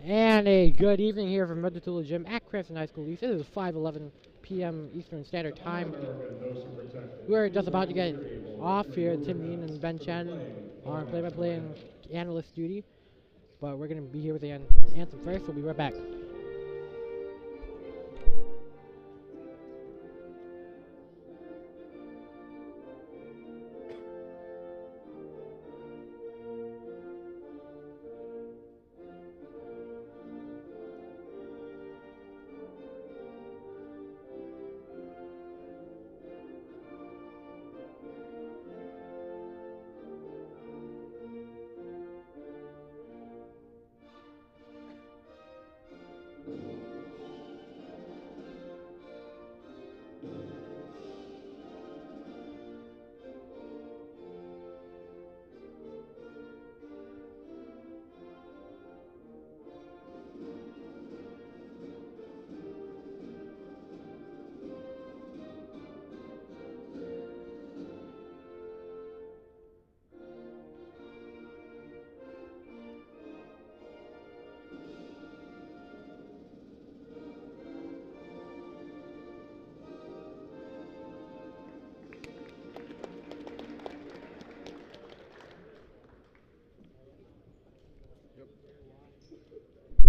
And a good evening here from Medutula Gym at Cranston High School East. It is 5:11 p.m. Eastern Standard Time. We're just about to get off here. Tim Mean and Ben Chen are on play-by-play and analyst duty. But we're going to be here with the anthem first. We'll be right back.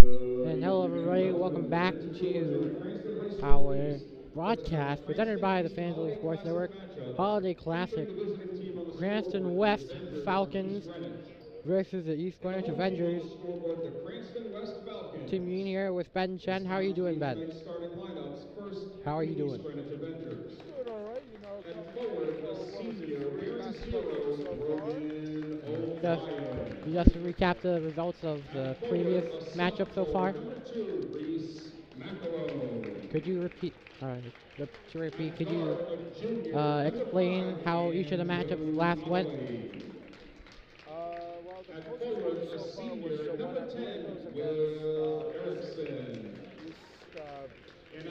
And hello everybody, welcome back to our broadcast presented by the Fanduel Sports Network Holiday Classic. Cranston West Falcons versus the East Greenwich Avengers. Team Union here with Ben Chen. How are you doing, Ben? How are you doing? Doing all right, you know. Just to recap the results of the previous matchup so far. Could you repeat? Could you explain how each of the matchups last went? Well, the closest so far was the one I believe was against Greenwich and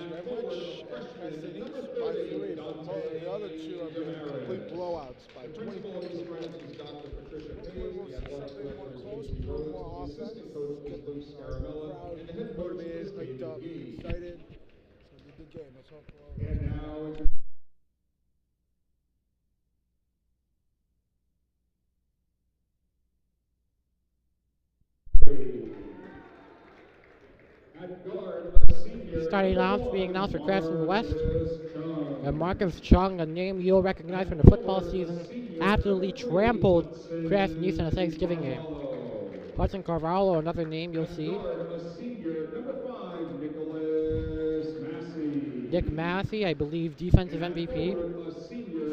Cranston East by 3. But the other two have been complete blowouts by 20 points. Hopefully we'll see something more close, more offense. Get the crowd motivated, hyped up, excited. It's going to be a good game. Let's hope for all. Starting off, being announced for Cranston West, and Marcus Chung, a name you'll recognize from the football season, absolutely trampled Cranston East in a Thanksgiving game. Hudson Carvalho, another name you'll see. Nick Massey, I believe defensive MVP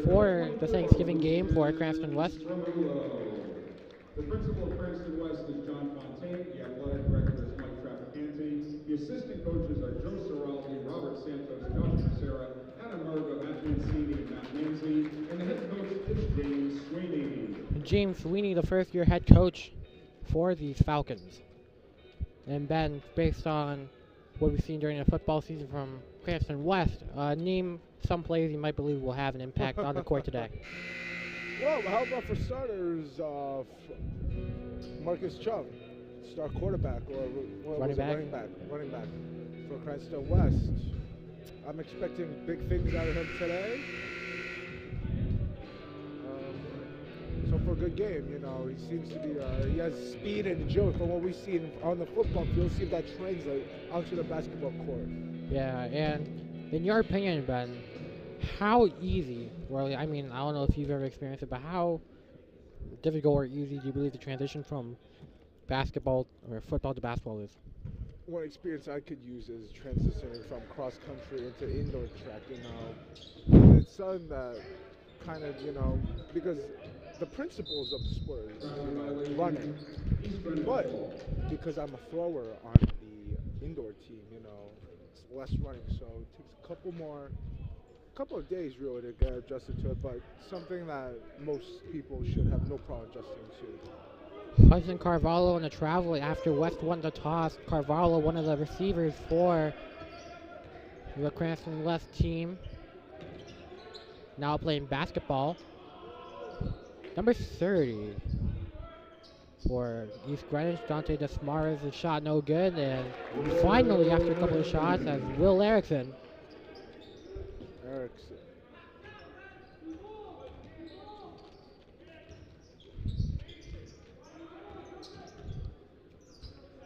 for the Thanksgiving game for Cranston West. The principal of Cranston West is John Fontaine. The athletic director is Mike Traficante. The assistant coaches are Joe Ciraldi, Robert Santos, Josh Becerra, Adam Murga, Matt Mancini, and Matt Manzi. And the head coach is James Sweeney. James Sweeney, the first-year head coach for the Falcons. And Ben, based on what we've seen during the football season from Cranston West, name some plays you might believe will have an impact on the court today. Well, how about for starters, Marcus Chung, star quarterback, or running back for Cranston West. I'm expecting big things out of him today. So for a good game, you know, he seems to be, he has speed and agility from what we see on the football field. See if that translates onto the basketball court. Yeah, and in your opinion, Ben, how easy, really, I mean, I don't know if you've ever experienced it, but how difficult or easy do you believe the transition from basketball or football to basketball is? One experience I could use is transitioning from cross-country into indoor track, you know. It's something that kind of, you know, because the principles of the sport is, you know, running. But because I'm a thrower on the indoor team, you know, it's less running, so it takes a couple more couple of days really to get adjusted to it, but something that most people should have no problem adjusting to. Hudson Carvalho in a travel after West won the toss. Carvalho, one of the receivers for the Cranston West team, now playing basketball. Number 30 for East Greenwich, Dante DeSmara's shot no good, and finally, after a couple of shots, as Will Erickson.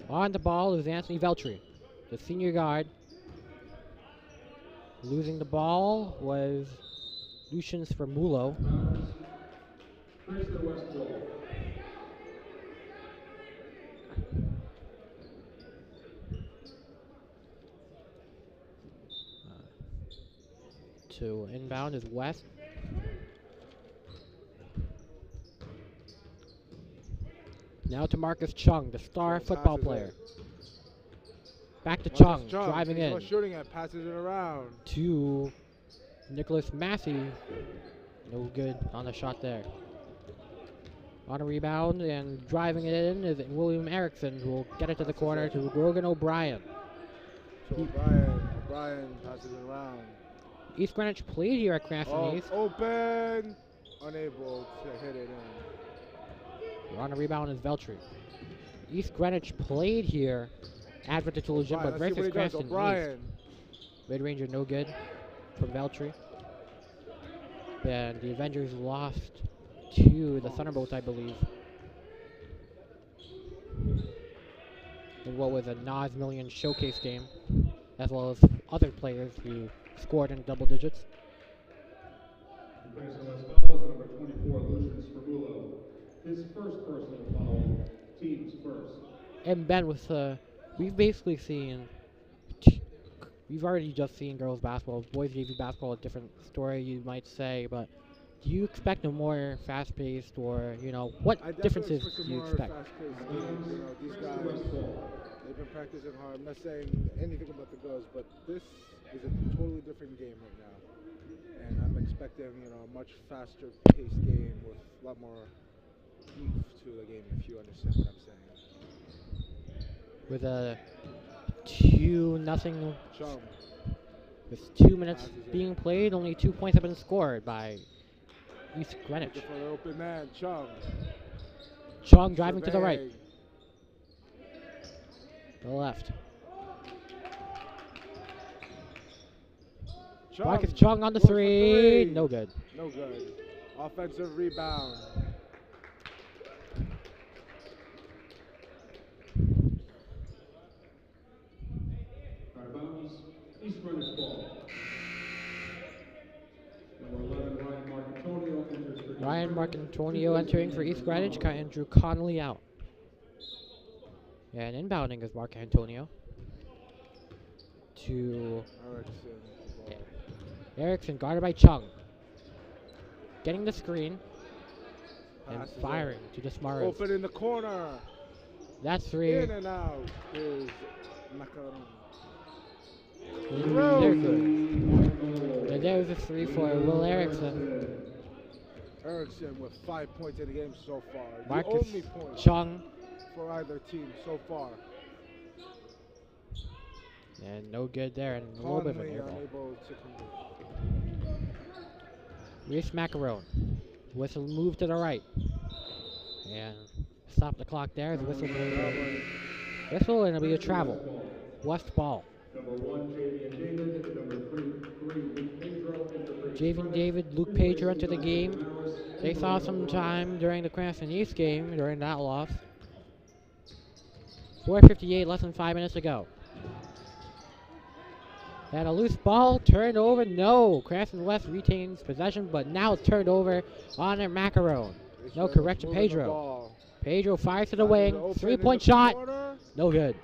On the ball is Anthony Veltri, the senior guard. Losing the ball was Lucian Spermulo. To inbound is West. Now to Marcus Chung, the star football player. Back to Chung, driving in. Shooting it, passes it around. To Nicholas Massey. No good on the shot there. On a rebound and driving it in is William Erickson, who will get it to the corner to Grogan O'Brien. So O'Brien passes it around. East Greenwich played here at Cranston East. Open, unable to hit it in. On a rebound is Veltri. East Greenwich played here at Monticello Gym, but versus Cranston East. Mid-ranger no good from Veltri. And the Avengers lost to the Thunderbolts, I believe. In what was a Nas Million showcase game, as well as other players who scored in double digits. Number 24, Lucian Spermulo. His first personal foul, team's first. And Ben, with we've basically seen, we've already just seen girls basketball. Boys JV basketball, a different story, you might say, but do you expect a more fast-paced, or, you know, what differences do you expect? These guys, they've been practicing hard. I'm not saying anything about the girls, but this is a totally different game right now. And I'm expecting, a much faster-paced game with a lot more oomph to the game, if you understand what I'm saying. With a 2-0. Chung. With 2 minutes being played, only 2 points have been scored by East Greenwich. For the open man, Chung. Chung driving to the right. To the left. Marcus Chung on the three. No good. No good. Offensive rebound. East Greenwich ball. Number 11, Ryan Marcantonio enters for Ryan Marcantonio entering for East Greenwich. And Drew Connolly out. And inbounding is Marcantonio. To Erickson, guarded by Chung. Getting the screen. And firing to DeSmara. Open in the corner. That's three. In and out is Macaron. They're good. And there's a three for Will Erickson. Erickson with 5 points in the game so far. Marcus the only point Chung. For either team so far. And no good there, and a little bit of an air ball. Reese Macaron. Whistle move to the right. And stop the clock there. The whistle move. Whistle, and it'll be a travel. West ball. Number 1, Javian David. Number 3, Luke Pedro. Javian David, Luke Pedro enter the game. They saw some time during the Cranston East game, during that loss. 4:58, less than 5 minutes to go. And a loose ball, turned over, no. Cranston West retains possession, but now it's turned over on their Macaron. No correction, Pedro. Pedro fires to the wing, 3-point shot, no good.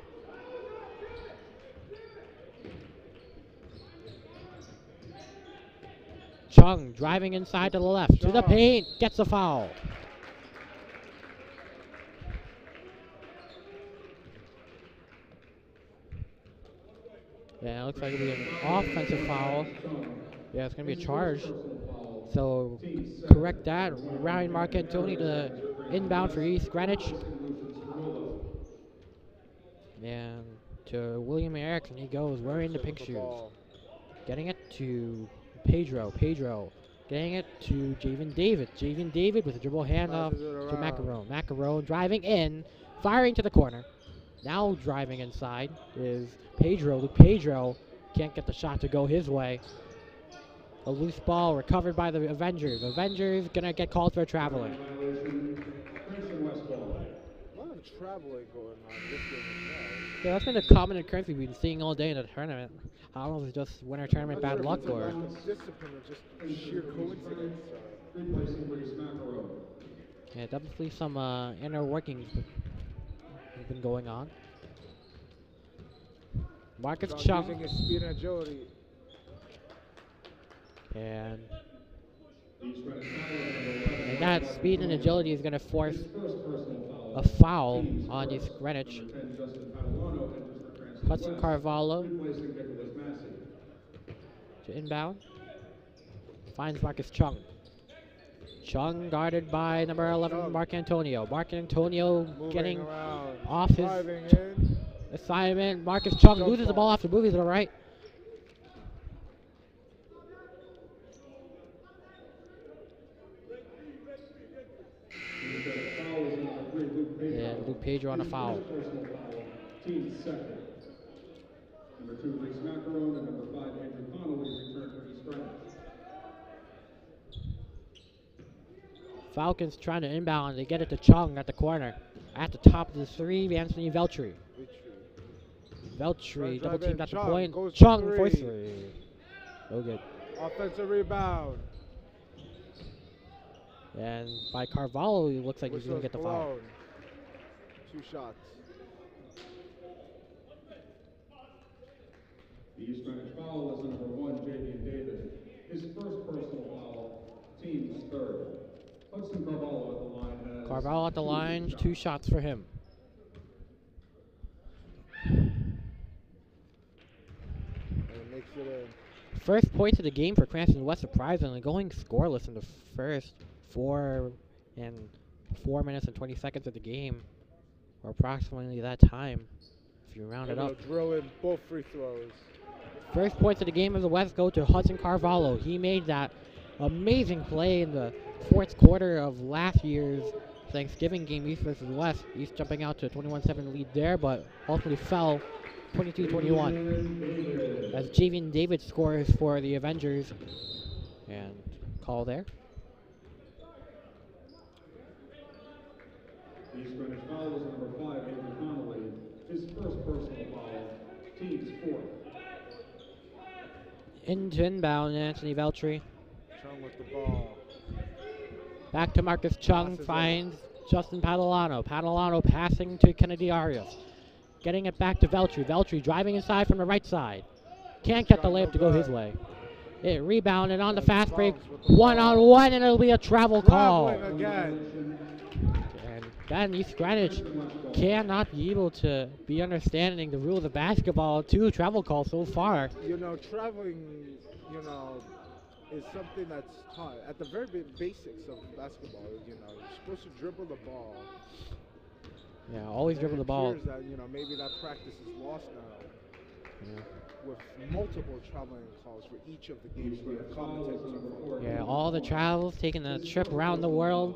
Chung driving inside to the left, to the paint, gets a foul. Yeah, it looks like it'll be an offensive foul. Yeah, it's going to be a charge. So correct that. Ryan Marcantoni to inbound for East Greenwich. And to William Erickson, he goes wearing the pink shoes. Getting it to Pedro. Pedro getting it to Javen David. Javen David with a dribble handoff to Macaron. Macaron driving in, firing to the corner. Now driving inside is Pedro. Luke Pedro can't get the shot to go his way. A loose ball recovered by the Avengers. Avengers gonna get called for traveling. A lot of traveling going on this game as well. Yeah, that's been a common occurrence we've been seeing all day in the tournament. I don't know if it's just winter tournament bad luck or. Discipline or just sheer coincidence. Yeah, definitely some inner workings have been going on. Marcus Chung. Using his speed and agility. And that speed and agility is going to force a foul on East Greenwich. Hudson Carvalho to inbound. Finds Marcus Chung. Chung guarded by number 11, Mark Antonio. Mark Antonio getting off his assignment. Marcus Chung loses the ball after moving to the right. And Luke Pedro on a foul. Team second. Number 2, Reese Macaron, and number 5, Andrew Connolly, return for East Greenwich. Falcons trying to inbound. They get it to Chung at the corner. At the top of the three, Anthony Veltri. Veltri double teamed at the point. Chung for three. No good. Offensive rebound. And by Carvalho, it looks like he's going to get the foul. 2 shots. The East Greenwich foul is number 1, Javian David. His first personal foul, team's third. Hudson Carvalho at the line has Carvalho at the line, 2 shots for him. First points of the game for Cranston West, surprisingly, going scoreless in the first 4 minutes and 20 seconds of the game, or approximately that time, if you round it up. Drill in both free throws. First points of the game of the West go to Hudson Carvalho. He made that amazing play in the 4th quarter of last year's Thanksgiving game, East versus West. East jumping out to a 21-7 lead there, but ultimately fell 22-21. As Javian David scores for the Avengers. And call there. East Greenwich foul is number 5, Andrew Connolly. His first personal foul, team's 4th. Into inbound, Anthony Veltri. Chung with the ball. Back to Marcus Chung, finds Justin Padalano. Padalano passing to Kennedy Arias. Getting it back to Veltri. Veltri driving inside from the right side. Can't get the layup to go his way. It rebounded on the fast break. 1-on-1, and it'll be a travel call. Again. And then East Greenwich cannot be able to be understanding the rules of basketball. 2 travel calls so far. You know, traveling, is something that's taught at the very basics of basketball. You're supposed to dribble the ball. Yeah, always dribble the ball. It appears that, maybe that practice is lost now. Yeah. With multiple traveling calls for each of the games we have commentated. Yeah, all the travels, taking a trip around the world.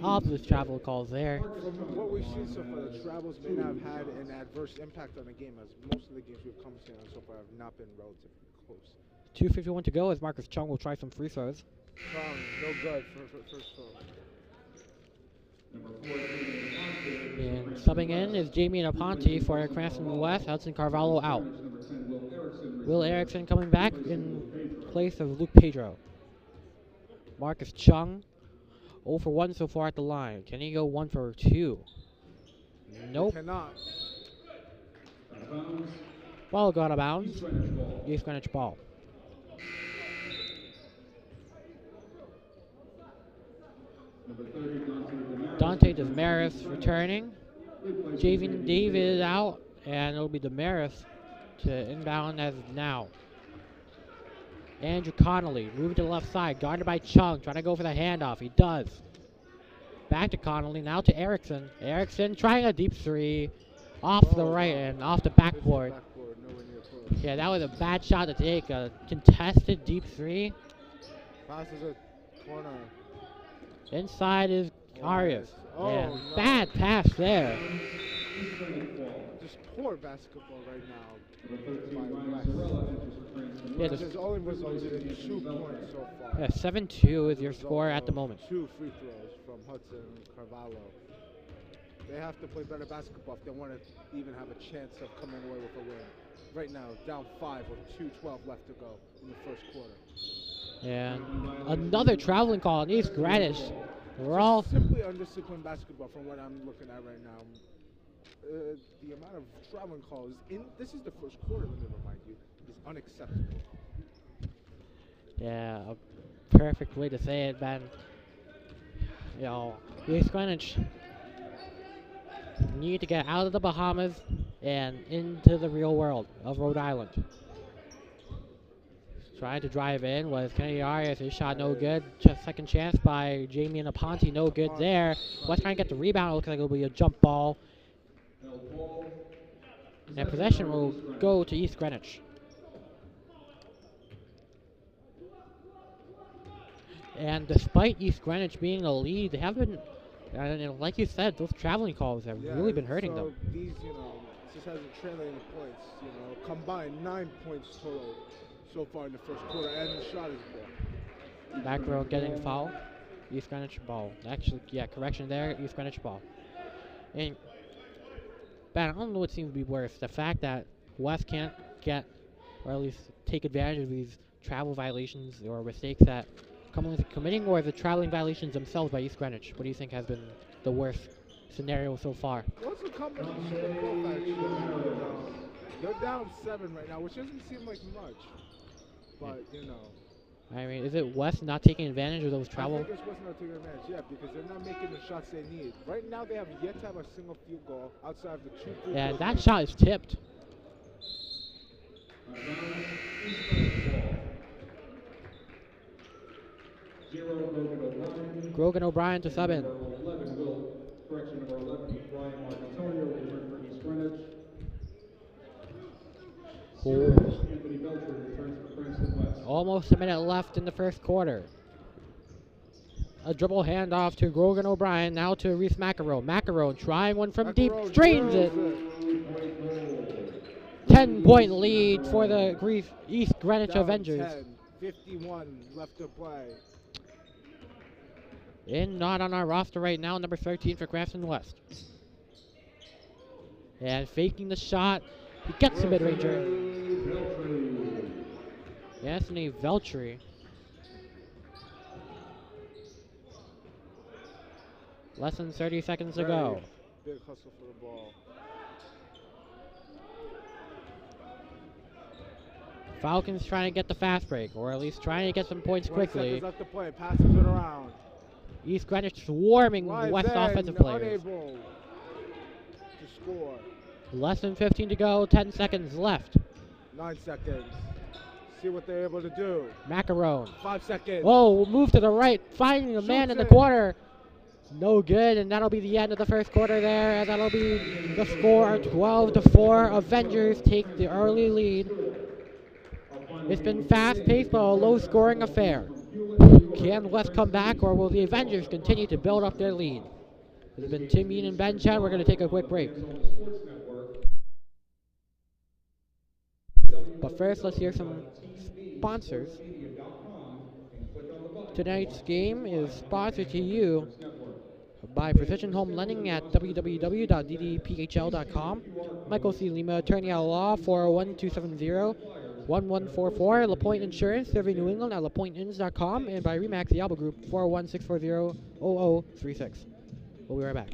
All of those travel calls there. From what we've seen so far, the travels may not have had an adverse impact on the game, as most of the games we've commentated on so far have not been relatively close. 2:51 to go as Marcus Chung will try some free throws. Chung, no good for first throw. And subbing in is Jamie Naponte for Cranston West. Hudson Carvalho out. Will Erickson coming back in place of Luke Pedro. Marcus Chung, 0 for 1 so far at the line. Can he go 1 for 2? Nope. Cannot. Ball got out of bounds. East Greenwich ball. Dante Desmaris returning. Javian David out, and it'll be Damaris to inbound as now. Andrew Connolly moving to the left side, guarded by Chung, trying to go for the handoff. He does. Back to Connolly, now to Erickson. Erickson trying a deep three off the right and off the backboard. Yeah, that was a bad shot to take. A contested deep three. Passes a corner. Inside is Arias. Oh, Yeah, no. bad pass there. Just poor basketball right now. Yeah, Which has only resulted in 2 points so far. Yeah, 7-2 is your score at the moment. 2 free throws from Hudson and Carvalho. They have to play better basketball if they want to even have a chance of coming away with a win. Right now, down 5 with 2:12 left to go in the first quarter. And another traveling call on East Greenwich. We're all simply undisciplined basketball from what I'm looking at right now. The amount of traveling calls this is the first quarter, let me remind you, is unacceptable. Yeah, a perfect way to say it, Ben. You know, East Greenwich need to get out of the Bahamas and into the real world of Rhode Island. Trying to drive in was Kennedy Arias. His shot no good. Just second chance by Jamie Naponte, no good there. West trying to get the rebound. It looks like it'll be a jump ball. And possession will go to East Greenwich. And despite East Greenwich being in the lead, they have been, like you said, those traveling calls have really been hurting them. These, this hasn't translated into points. Combined 9 points total so far in the first quarter, and the shot is blocked. Back row getting foul. East Greenwich ball. Actually, yeah, correction there. East Greenwich ball. And but I don't know what seems to be worse: the fact that West can't get, or at least take advantage of these travel violations or mistakes that Cumberland's committing, or the traveling violations themselves by East Greenwich. What do you think has been the worst scenario so far? Well, it's a combination of both, actually. They're down 7 right now, which doesn't seem like much. But, I mean, is it West not taking advantage of those travel? I think it's West not taking advantage, yeah, because they're not making the shots they need. Right now, they have yet to have a single field goal outside of the 2 free Yeah, throws. that shot is tipped. Grogan O'Brien to sub in. Correction number 11, Brian Marcantonio, return for East Greenwich. Anthony Belcher returns for Cranston West. Almost a minute left in the first quarter. A dribble handoff to Grogan O'Brien, now to Reese Macaron. Macaron trying one from deep, strains it. 10-point lead for the East Greenwich Avengers. 51 left to play. Not on our roster right now, number 13 for Cranston West. And faking the shot, he gets the mid-ranger. Anthony Veltri. Less than 30 seconds to go. Big hustle for the ball. Falcons trying to get the fast break, or at least trying to get some points quickly. Left to play, passes it around. East Greenwich swarming West offensive players. Unable to score. Less than 15 to go, 10 seconds left. 9 seconds. See what they're able to do. Macaron. 5 seconds. Oh, move to the right, finding the man in the corner. No good, and that'll be the end of the first quarter there, and that'll be the score 12-4. Avengers take the early lead. It's been fast-paced, but a low-scoring affair. Can West come back, or will the Avengers continue to build up their lead? This has been Tim Mean and Ben Chen. We're going to take a quick break. But first, let's hear some sponsors. Tonight's game is sponsored to you by Precision Home Lending at www.ddphl.com. Michael C. Lima, attorney at law, 401-270-1144. LaPointe Insurance, serving New England at lapointeinns.com. And by Remax, the Alba Group, 401-640-0036. We'll be right back.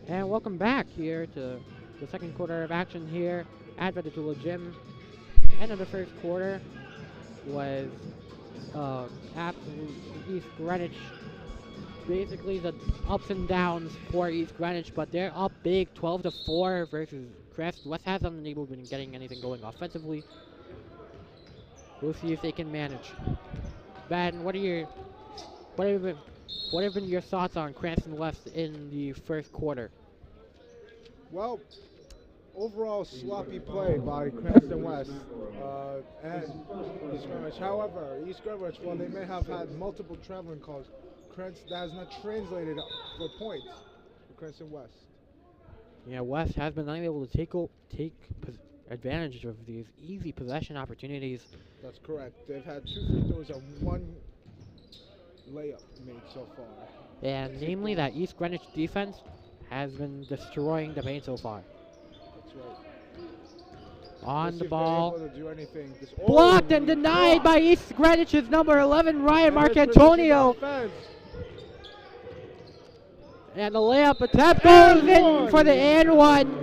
And welcome back here to the second quarter of action here at Vedatula Gym. End of the first quarter was absolute East Greenwich. Basically the ups and downs for East Greenwich, but they're up big 12-4 versus Cranston. West hasn't able been getting anything going offensively. We'll see if they can manage. Ben, what have been your thoughts on Cranston West in the first quarter? Well, overall sloppy play by Cranston West and East Greenwich. However, East Greenwich, while they may have had multiple traveling calls, Cranston has not translated for points for Cranston West. Yeah, West has been unable to take advantage of these easy possession opportunities. That's correct. They've had 2 free throws and 1 layup made so far. And namely that East Greenwich defense has been destroying the paint so far. That's right. On the ball. Able to do anything. Blocked and denied by East Greenwich's number 11, Ryan Marcantonio. And the layup attempt goes in for the and one.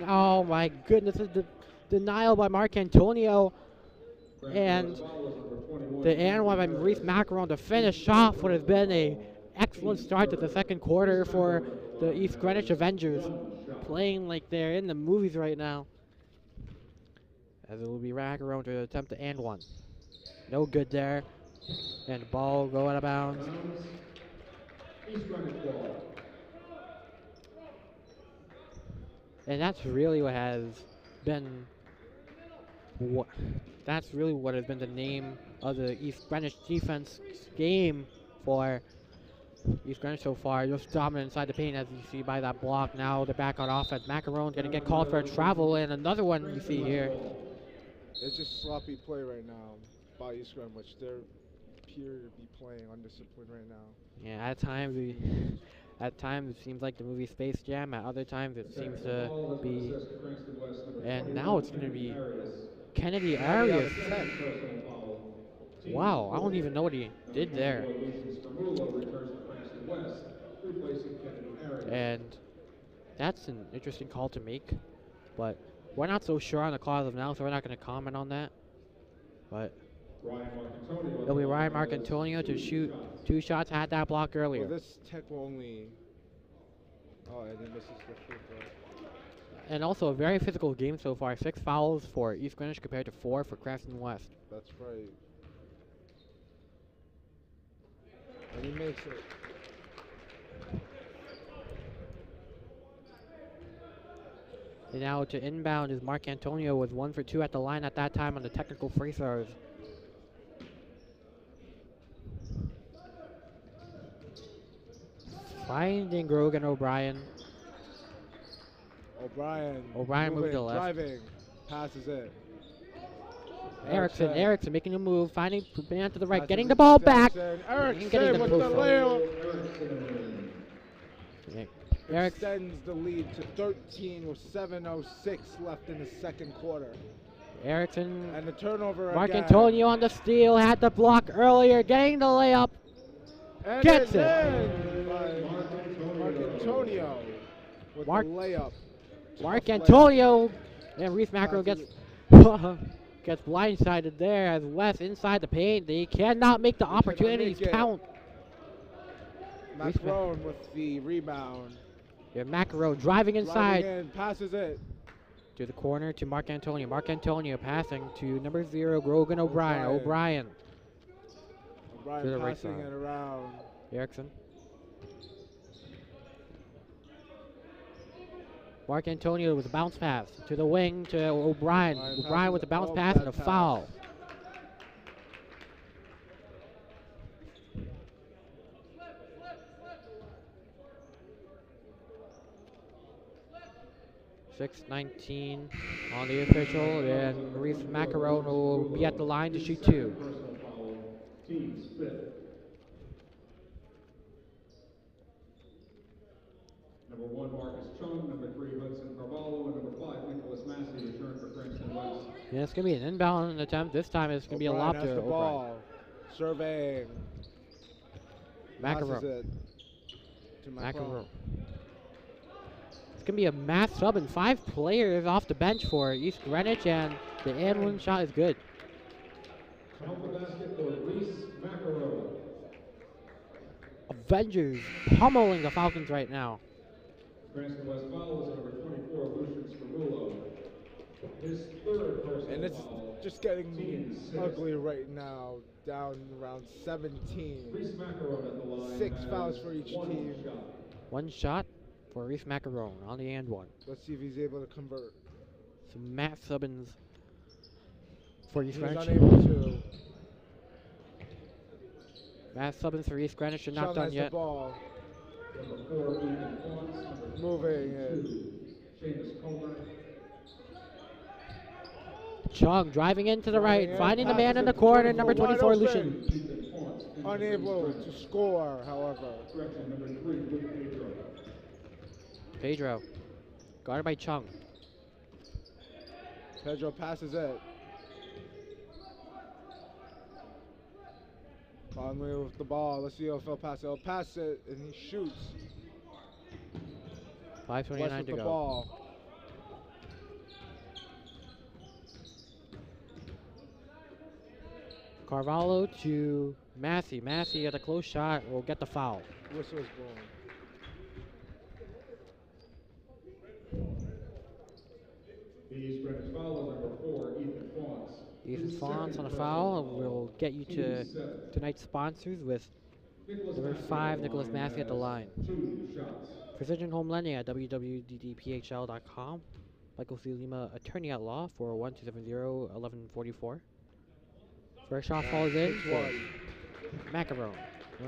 Oh my goodness, the denial by Marcantonio. And the and one by Maurice Macaron to finish off what has been an excellent start to the second quarter for the East Greenwich Avengers. Playing like they're in the movies right now. As it will be Macaron to attempt the and one. No good there. And the ball go out of bounds. And that's really what has been that's really what has been the name of the East Greenwich defense game for East Greenwich so far. Just dominant inside the paint, as you see by that block. Now they're back on offense. Macaron's going to get called for a travel, and another one you see here. It's just sloppy play right now by East Greenwich. They appear to be playing undisciplined right now. Yeah, at times it seems like the movie Space Jam. At other times it seems to be, and now it's going to be Kennedy Arias. Wow, I don't even know what he did there. And that's an interesting call to make, but we're not so sure on the call as of now, so we're not going to comment on that. But it'll be Ryan Marcantonio to shoot 2 shots. Had that block earlier. Well, this tech will only. Oh, and then misses the free throw. And also a very physical game so far. 6 fouls for East Greenwich compared to 4 for Cranston West. That's right. And he makes it. And now to inbound is Marcantonio, was 1 for 2 at the line at that time on the technical free throws. Finding Grogan O'Brien. O'Brien moved to the left. Driving, passes it. Erickson making a move, finding man to the right, getting the ball back. Erickson with the layup. Extends the lead to 13 with 7:06 left in the second quarter. Erickson and the turnover Marcantonio on the steal, had the block earlier, getting the layup. And gets it. Marcantonio with the layup. Marcantonio and Reese Macro gets gets blindsided there as West inside the paint. They cannot make the opportunities count. Macaron with the rebound. Yeah, Macaro driving inside. Passes it. To the corner to Marcantonio. Marcantonio passing to number 0, Grogan O'Brien. O'Brien to the right side. It around. Erickson. Marcantonio with a bounce pass to the wing to O'Brien. O'Brien with a bounce pass and a foul. .6:19 on the official, and Maurice Macaron will be at the line to shoot 2. Number 1, Marcus Chung. Number 3, Hudson Carvalho. And number 5, Nicholas Massey, return for Cranston West. Yeah, it's going to be an inbound attempt. This time it's going to be a lob to O'Brien. Ball. Surveying. Macaron. To Macron. It's going to be a mass sub and 5 players off the bench for East Greenwich, and the and one shot is good. Avengers pummeling the Falcons right now. Cranston West foul is number 24, Lucian Scarulo. His third personal And it's foul. just getting ugly right now, down around 17. Reese Macaron at the line 6 has fouls for each one team. shot. 1 shot for Reese Macaron on the and one. Let's see if he's able to convert. Some Matt Subbins for East He's Greenwich. unable to. Matt Subbins for East Greenwich, not Chung done has yet. the ball. Number 4, Ethan Fawns. Number Moving 22, Seamus Comer. Chung driving into the right, Driving in, finding the man passes in the it to corner, 24, number 24, wide Lucian. open. Ethan Fawns. Unable to score, however. Correction, number 3, Luke Pedro. Pedro, guarded by Chung. Pedro passes it. Conley with the ball. Let's see if he'll pass it. He'll pass it, and he shoots. 5:29 West with to the go. ball. Carvalho to Massey. Massey at a close shot will get the foul. Whistle is blown. The East Greenwich foul is number 4, Ethan Fawns. Ethan His Fawns second on a foul personal will get you Team to 7. tonight's sponsors with Nicholas number Massey 5, at the Nicholas line Massey at the has line. 2 shots. Precision Home Lending at www.ddphl.com. Michael C. Lima, attorney at law, 401-270-1144. First shot falls in for 6-1. Macaron.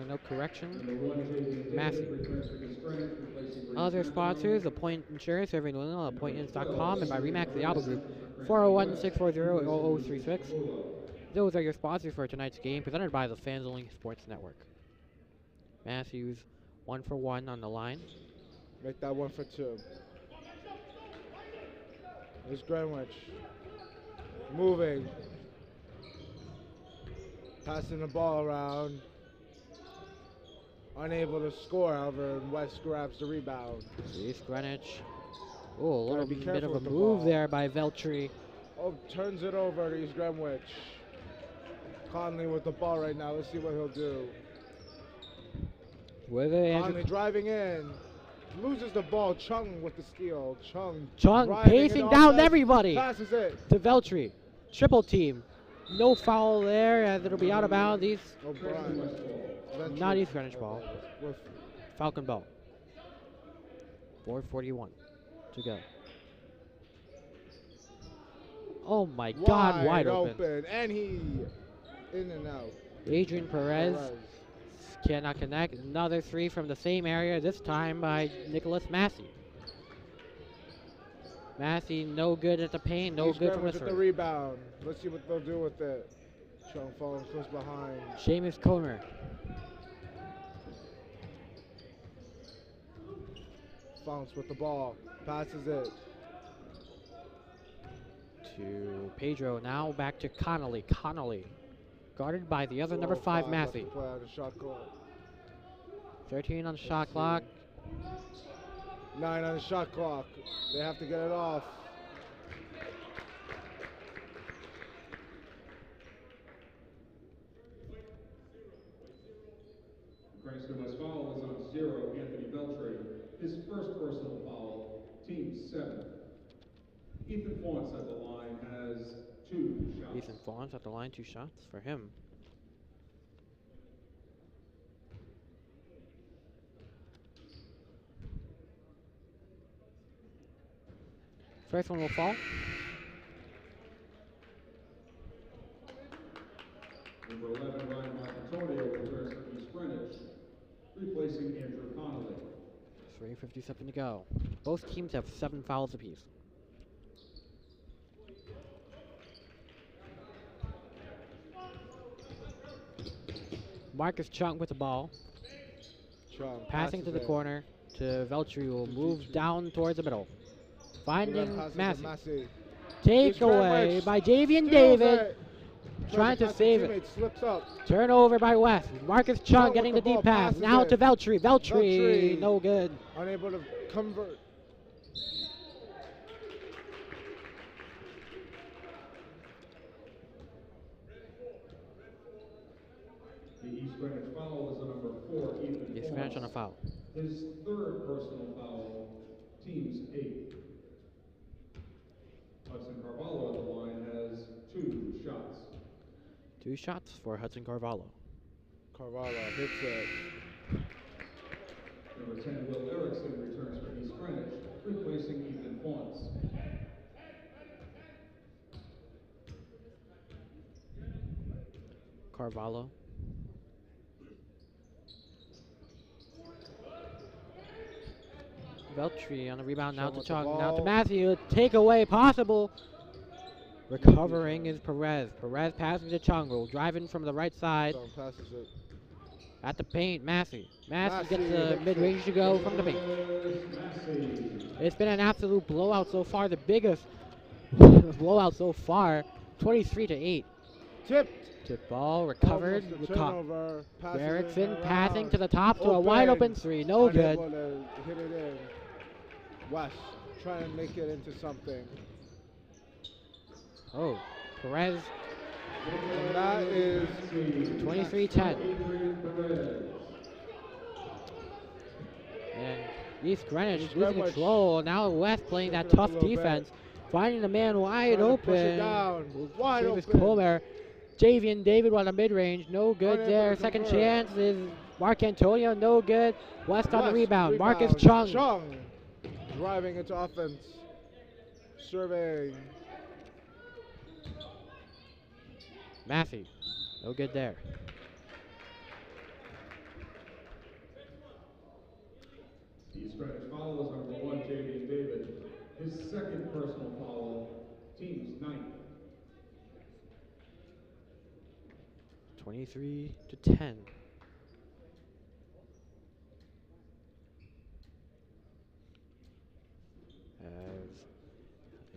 No correction. Number 1, Jason Massey. Davis, transferred to Greenwich, replacing Reese Other Macaron. sponsors, Appoint Insurance, serving New England, appointins.com, and by Remax the Alba Group, 401-640-0036. Those are your sponsors for tonight's game, presented by the Fans Only Sports Network. Matthews, 1 for 1 on the line. Make that 1 for 2. There's Greenwich. Moving. Passing the ball around. Unable to score, however, and West grabs the rebound. East Greenwich. Oh, a little be bit careful of a with the move ball. there by Veltri. Oh, turns it over to East Greenwich. Conley with the ball right now. Let's see what he'll do. Conley driving in. Loses the ball. Chung with the steal. Chung driving pacing in down offense, everybody. Passes it. To Veltri. Triple team. No foul there, as it'll be out of bounds. East, O'Brien. not East Greenwich ball. With Falcon ball. 4:41 to go. Oh my God, wide open. And he in and out. Adrian Perez cannot connect. Another 3 from the same area, this time by Nicholas Massey. Massey no good at the paint, no East good from the Greenwich with the three. rebound. Let's see what they'll do with it. Chung falling close behind. Seamus Comer. Founts with the ball. Passes it. To Pedro, now back to Connolly. Connolly, guarded by the other number 5, left Massey. to play on the shot clock. 13 on the shot clock. 9 on the shot clock. They have to get it off. Cranston West foul is on 0, Anthony Beltray. His first personal foul, team 7. Ethan Fawns at the line has 2 shots. Ethan Fawns at the line, 2 shots for him. First one will fall. Number 11, Ryan Marcantonio, returns from East Greenwich, replacing Andrew Connolly. 3:57 to go. Both teams have 7 fouls apiece. Marcus Chung with the ball. Chung Passing to passes the it. corner to Veltri, will move down towards the middle. Finding Passes to Massey. Massey. Take East away Greenwich by Javian steals David. it. trying to save it. Teammate slips up. Turnover by West. Marcus Chung Chung getting with the the deep ball, pass. passes Now it. to Veltri. Veltri, Veltri. no good. Unable to convert. The East Greenwich foul is a number 4, Ethan East Greenwich on a Foss. foul. His third personal foul, team's 8. Hudson Carvalho at the line has 2 shots. 2 shots for Hudson Carvalho. Carvalho hits it. Number 10, Will Erickson returns for East Greenwich, replacing Ethan Fawns. Carvalho. Veltri on the rebound now Chung to with the Chung, now to ball. Matthew. Takeaway possible. Recovering is Perez. Perez passing to Chung. Will driving from the right side Chung passes it. at the paint. Massey. Massey Massey gets the hits mid-range to go from the paint. Massey. It's been an absolute blowout so far. The biggest blowout so far. 23-8. Tipped. Tip ball recovered. Almost a turnover. Passes it Erickson around. passing to the top to a wide open 3. No good. Unable to hit it in. West trying to make it into something. Oh, Perez. And that is 23-10. And East Greenwich East losing Greenwich control. Now West playing that pushing up tough a little defense. Finding the man wide Trying to open. push it down. Wide Davis open. Comer. Javian David on the mid-range. No good Unable there. to Second convert. chance is Mark Antonio. No good. West on the West rebound. Marcus rebounds. Chung. Chung driving into offense. Surveying. Massey. No good there. East Greenwich foul is number 1, Javian David. His second personal foul, team's 9th. 23-10. As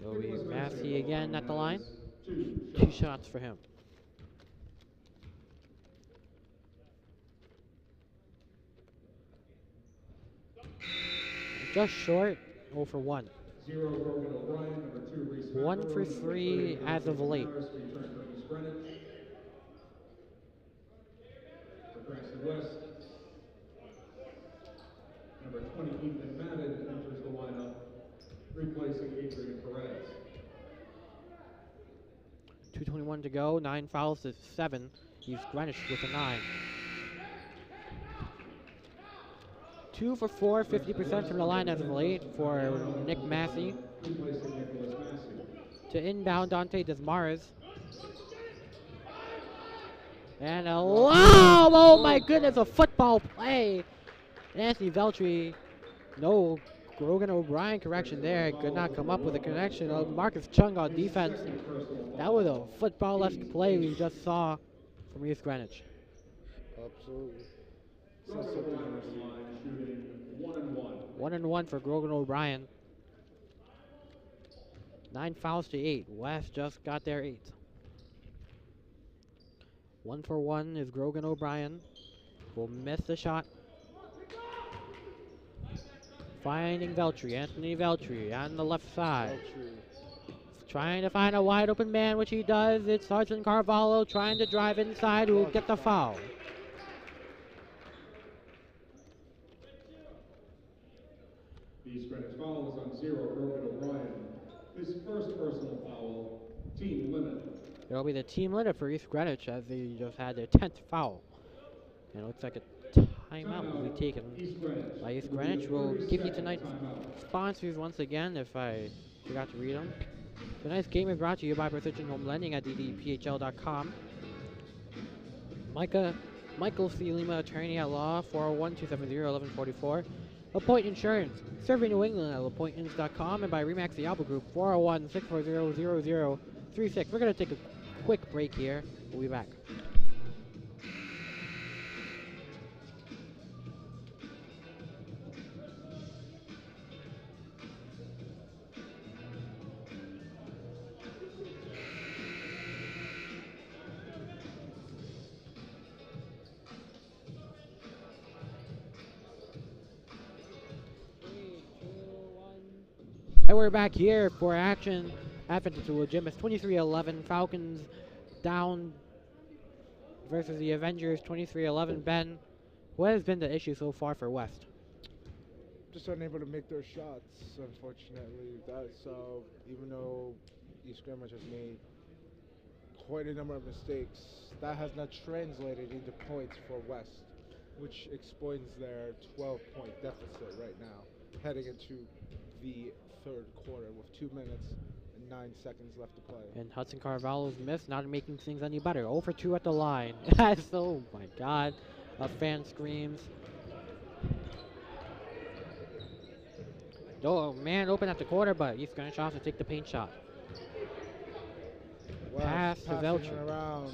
it'll be Massey again at the line. 2 shots for him. Just short, 0 for 1. 0 Brogan O'Brien, number 2 Reese 1 for McEnroe, 3 number 30, as of Jason late. Harris returned from East Greenwich. For Cranston West, number 20 Ethan Madden enters the lineup, replacing Adrian Perez. 2:21 to go, 9 fouls to 7. He's Greenwich with a 9. 2 for 4, 50% from the line as of late for Nick Massey. Replacing Nicholas Massey. To inbound Dante Desmares. And a lob! Oh my goodness, a football play! Anthony Veltri, no Grogan O'Brien correction there. Could not come up with a connection. Marcus Chung on defense. That was a football-esque play we just saw from East Greenwich. Absolutely. Grogan O'Brien at the line, shooting 1 and 1. 1 and 1 for Grogan O'Brien. 9 fouls to 8. West just got their 8. 1 for 1 is Grogan O'Brien. Will miss the shot. Finding Veltri, Anthony Veltri on the left side. Trying to find a wide open man, which he does. It's Sergeant Carvalho trying to drive inside, who will get the foul. The East Greenwich foul is on 0, Grogan O'Brien. His first personal foul, team limit. It'll be the team limit for East Greenwich as they just had their 10th foul. And it looks like a timeout will be taken by East Greenwich. We'll give you tonight's sponsors once again if I forgot to read them. Tonight's game is brought to you by Precision Home Lending at ddphl.com. Michael C. Lima, attorney at law, 401-270-1144. LaPointe Insurance, serving New England at lapointins.com, and by Remax the Alba Group, 401-640-0036. We're going to take a quick break here. We'll be back. we're back here for action at Metro Gym. It's 23-11. Falcons down versus the Avengers, 23-11. Ben, what has been the issue so far for West? Just unable to make their shots, unfortunately. So even though East Greenwich has made quite a number of mistakes, that has not translated into points for West, which explains their 12-point deficit right now, heading into the third quarter with 2 minutes and 9 seconds left to play. And Hudson Carvalho's miss, not making things any better. 0 for 2 at the line. That's oh my God. A fan screams. Oh, man open at the quarter, but East Greenwich off to take the paint shot. West Pass to Veltri. Around.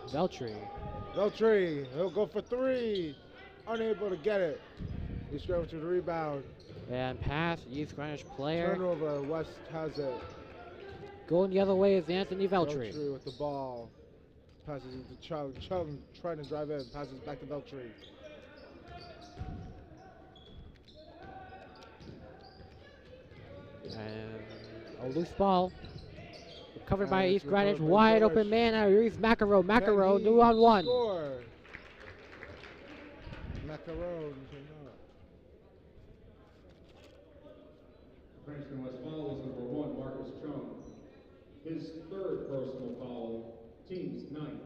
Veltri. He'll go for 3. Unable to get it. East Greenwich with the rebound. And pass, East Greenwich player. Turnover, West has it. Going the other way is Anthony Veltri. Veltri with the ball. Passes it to Chung. Chung trying to drive in. Passes back to Veltri. And a loose ball. Covered by And East it's Greenwich. recovered by Wide George. open man. Reese Macaro. Macaro, Can he 2-on-1. score? Macaron cannot. Cranston West foul is number 1, Marcus Chung. His 3rd personal foul, team's 9th.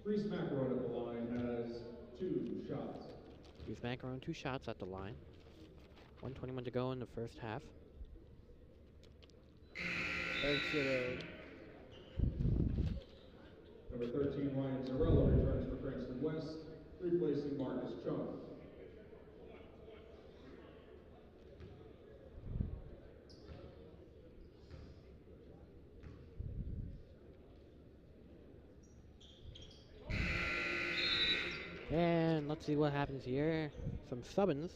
Reese Macaron at the line has 2 shots. Reese Macaro, 2 shots at the line. 1:21 to go in the first half. Thanks, Number 13, Ryan Zarella returns for Cranston West, replacing Marcus Chung. And let's see what happens here. Some subbins.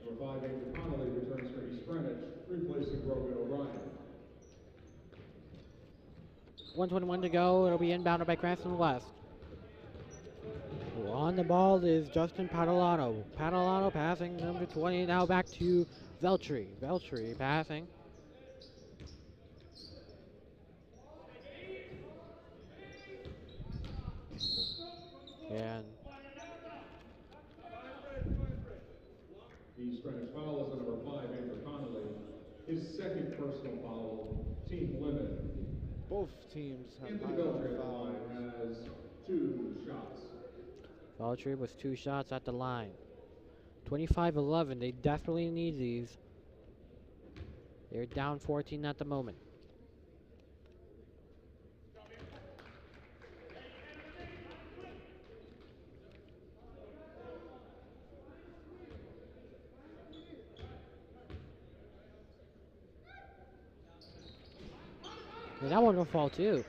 Number 5, Andrew Connolly returns for East Greenwich, replacing Rogan O'Brien. 1:21 to go. It'll be inbounded by Cranston West. On the ball is Justin Padalano. Padalano passing number 20. Now back to Veltri. Veltri passing. And East Greenwich foul is number 5, Andrew Connolly. His 2nd personal foul, team limit. Both teams have Anthony high Veltri at the fouls. line has 2 shots. Veltri was 2 shots at the line. 25-11. They desperately need these. They're down 14 at the moment. And that one will fall too.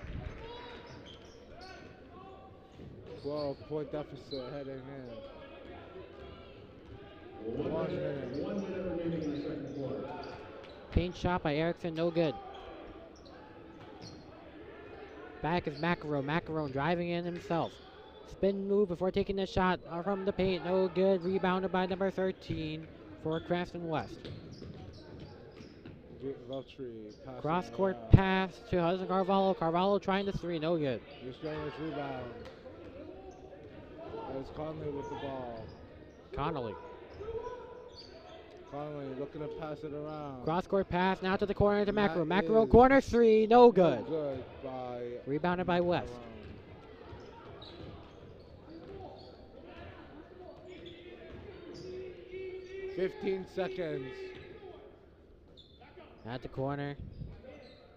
12-point deficit heading in. 1 minute remaining in the 2nd quarter. Paint shot by Erickson, no good. Back is Macaro. Macaro driving in himself. Spin move before taking the shot from the paint, no good. Rebounded by number 13 for Cranston West. Veltri Cross court pass to Hudson Carvalho. Carvalho trying to 3, no good. East Greenwich rebound. There's Conley with the ball. Connolly. Conley looking to pass it around. Cross court pass now to the corner to Macaro. That Macaro is corner 3, no good. Good by Rebounded by West. around. 15 seconds. At the corner.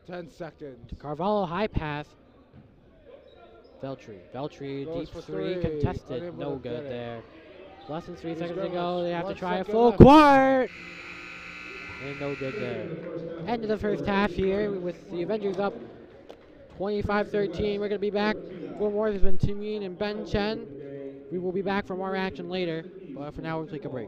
10 seconds. Carvalho high pass. Veltri. Veltri Goes deep for 3 3. contested. Unable No to get good it. there. Less than 3 East seconds to Greenwich, go. They have to 1 try a second full left. court. And no good there. End of the first half here with the Avengers up 25-13. We're going to be back for more. There's been Timeen and Ben Chen. We will be back for more action later. But for now, we'll take a break.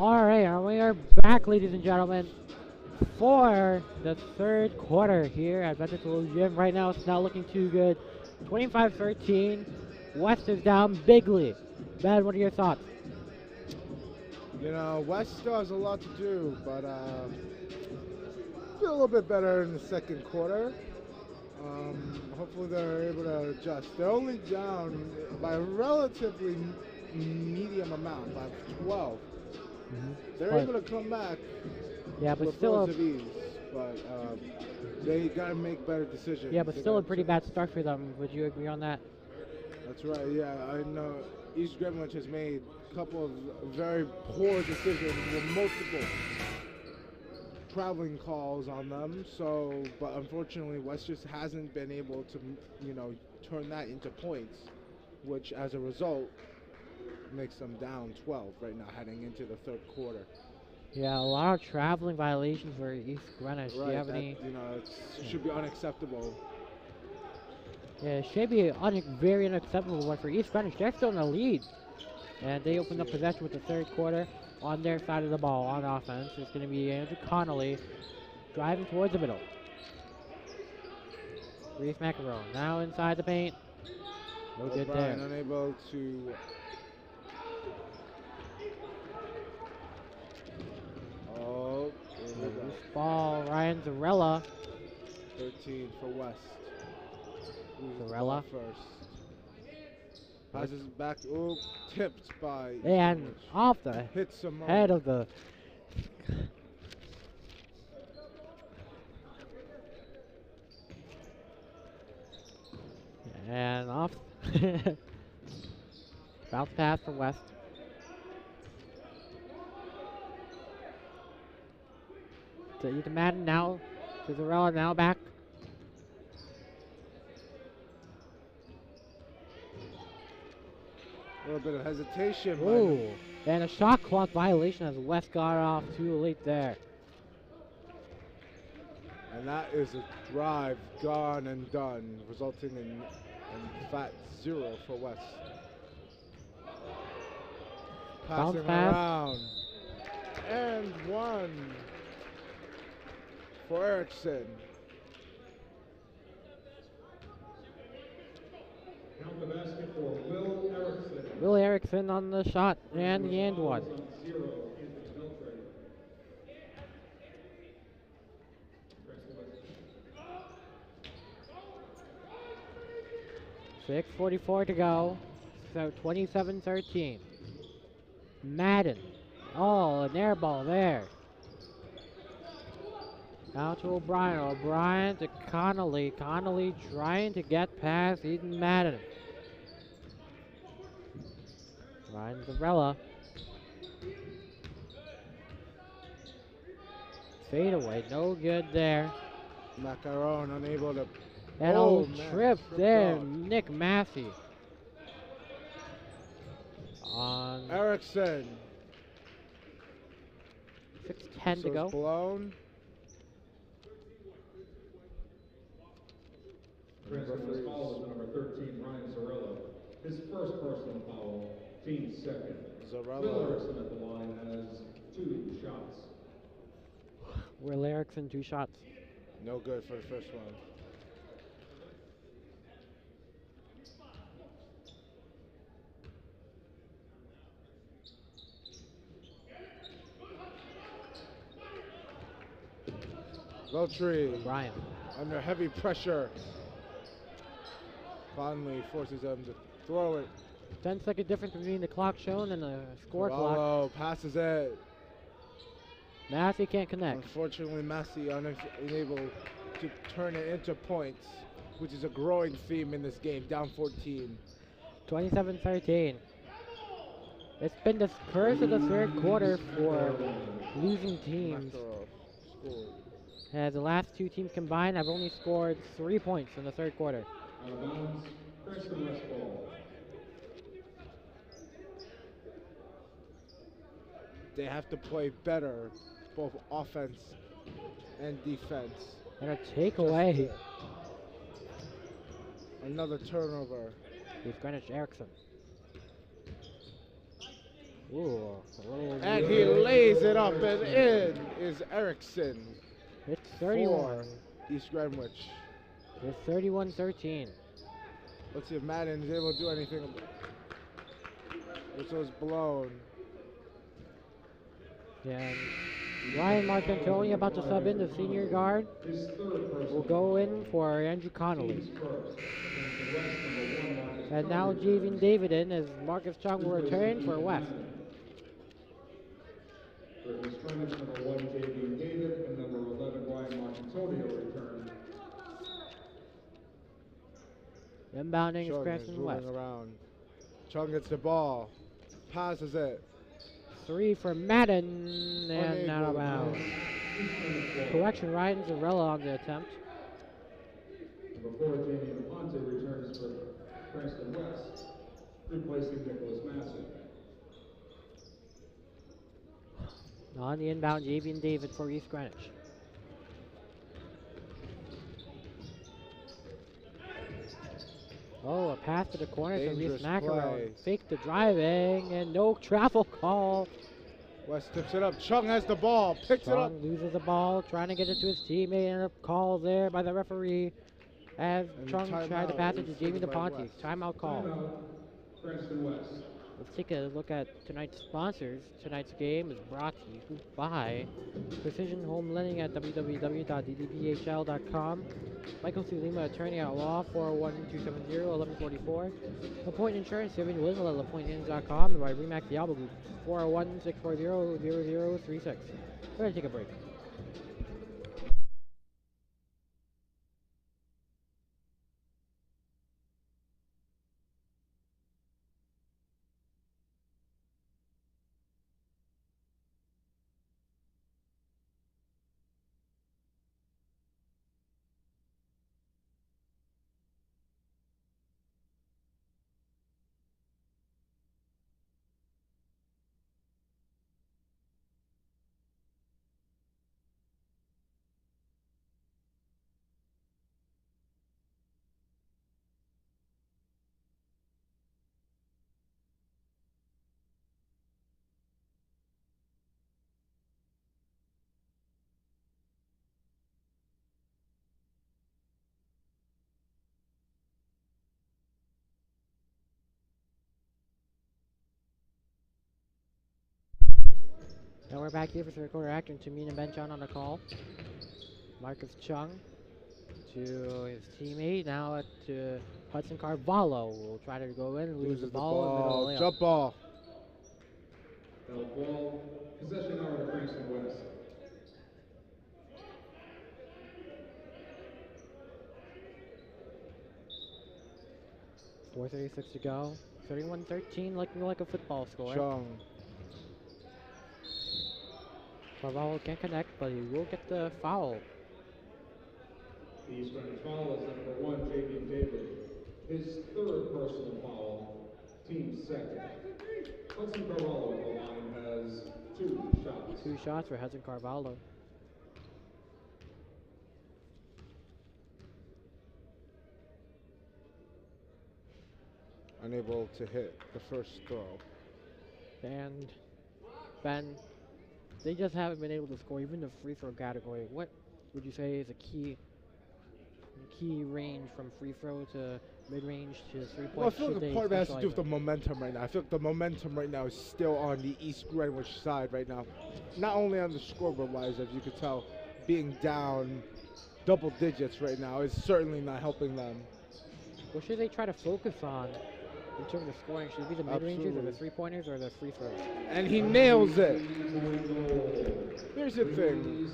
Alright, and we are back, ladies and gentlemen, for the third quarter here at Metro Gym. Right now, it's not looking too good. 25-13. West is down bigly. Ben, what are your thoughts? You know, West still has a lot to do, but feel a little bit better in the second quarter. Hopefully they're able to adjust. They're only down by a relatively medium amount, by 12. They're able to come back Yeah, but with still loads of ease, but they got to make better decisions. yeah, but still a pretty bad start for them. Would you agree on that? That's right, yeah. I know East Greenwich has made a couple of very poor decisions with multiple traveling calls on them. So, but unfortunately, West just hasn't been able to, you know, turn that into points, which as a result makes them down 12 right now heading into the third quarter. Yeah, a lot of traveling violations for East Greenwich. Right, Do you have that, any? you know, it should be unacceptable. Yeah, it should be a very unacceptable one for East Greenwich. They're still in the lead. And they opened up possession with the third quarter on their side of the ball on offense. It's going to be Andrew Connolly driving towards the middle. Reese Macaron now inside the paint. No good there. O'Brien unable to. Oh, Loose ball, Ryan Zarella. 13 for West. Zarella first. Passes back. Oh, tipped by. and Greenwich. off the Hits some head of the. And off. Bounce pass from West. To Ethan Madden now. To Zarella now back. A little bit of hesitation. by Ooh. And a shot clock violation as West got off too late there. And that is a drive gone and done, resulting in fat 0 for West. Bounce Passing pass. around. And one for Erickson. Count the basket for Will Erickson. Will Erickson on the shot and the and one. 0, Anthony Beltray. 6:44 to go. So 27-13. Madden. Oh, an air ball there. Now to O'Brien. O'Brien to Connolly. Connolly trying to get past Eden Madden. Ryan Zarella. Fade away. No good there. Macaron unable to. And Oh, a man, trip tripped there. off. Nick Massey. On Erickson. 6:10 So to go. it's blown. Cranston was fouled with number 13, Ryan Zarella. His first personal foul, team second. Zarella. Will Erickson at the line has 2 shots. Will Erickson 2 shots. No good for the first one. Veltri Ryan. under heavy pressure. Conley forces them to throw it. 10-second difference between the clock shown and the score clock. Cavallo passes it. Massey can't connect. Unfortunately, Massey unable to turn it into points, which is a growing theme in this game. Down 14. 27-13. It's been the curse of the third quarter for losing teams. Makarov scored. As the last 2 teams combined have only scored 3 points in the third quarter. Out of bounds, Cranston West ball. They have to play better, both offense and defense. And a takeaway. Another turnover. With Greenwich Erickson. Ooh, a little And And he lays it up and in is Erickson It's 31. for East Greenwich. It's 31-13. Let's see if Madden is able to do anything. Whistle's blown. And Ryan Marcantoni about to sub in the senior guard. Will go in for Andrew Connolly. And now Javian David in as Marcus Chung will return for West. For East Greenwich, number 1, J.B. David, and number 11, Ryan Marcantonio return. Inbounding is Chung is Cranston West. moving around. Chung gets the ball. Passes it. 3 for Madden and out of bounds. Correction, Ryan Zarella on the attempt. Number 4, Jamie Ponte returns for Cranston West, replacing Nicholas Massey. On the inbound, Javian David for East Greenwich. Oh, a pass to the corner to Reese Dangerous Macaron. play. Fake the driving and no travel call. West tips it up. Chung has the ball. Picks it up. Chung loses the ball, trying to get it to his teammate, and a call there by the referee as And Chung tried to timeout pass it to is Jamie taken by DePonte. West. Timeout call. Timeout, Cranston West. Let's take a look at tonight's sponsors. Tonight's game is brought to you by Precision Home Lending at www.ddphl.com. Michael C. Lima, attorney at law, 401-270-1144. LaPointe Insurance, Kevin Wizzle at LaPointeInns.com, and by Remax the Alba Group, 401-640-0036. We're going to take a break. Now we're back here for third quarter action. Tamina and Ben Chung on the call. Marcus Chung to his teammate. Now to Hudson Carvalho. Will try to go in and lose the Loses the ball. In the middle ball. layup. Jump ball. Ball, possession now to Cranston West. .436 to go. 31-13, looking like a football score. Chung. Carvalho can't connect, but he will get the foul. The East Greenwich foul is number 1, J.B. David. His 3rd personal foul, team 2nd. Hudson Carvalho at the line has 2 shots. 2 shots for Hudson Carvalho. Unable to hit the first throw. And Ben, they just haven't been able to score even the free throw category. What would you say is a key range from free throw to mid range to 3-point? Well, I feel like part of it has to do with the momentum right now. I feel like the momentum right now is still on the East Greenwich side right now. Not only on the scoreboard wise, as you could tell, being down double digits right now is certainly not helping them. What should they try to focus on in terms of scoring? Should it be the mid ranges or the 3-pointers or the free throws? And he nails it. Here's the thing,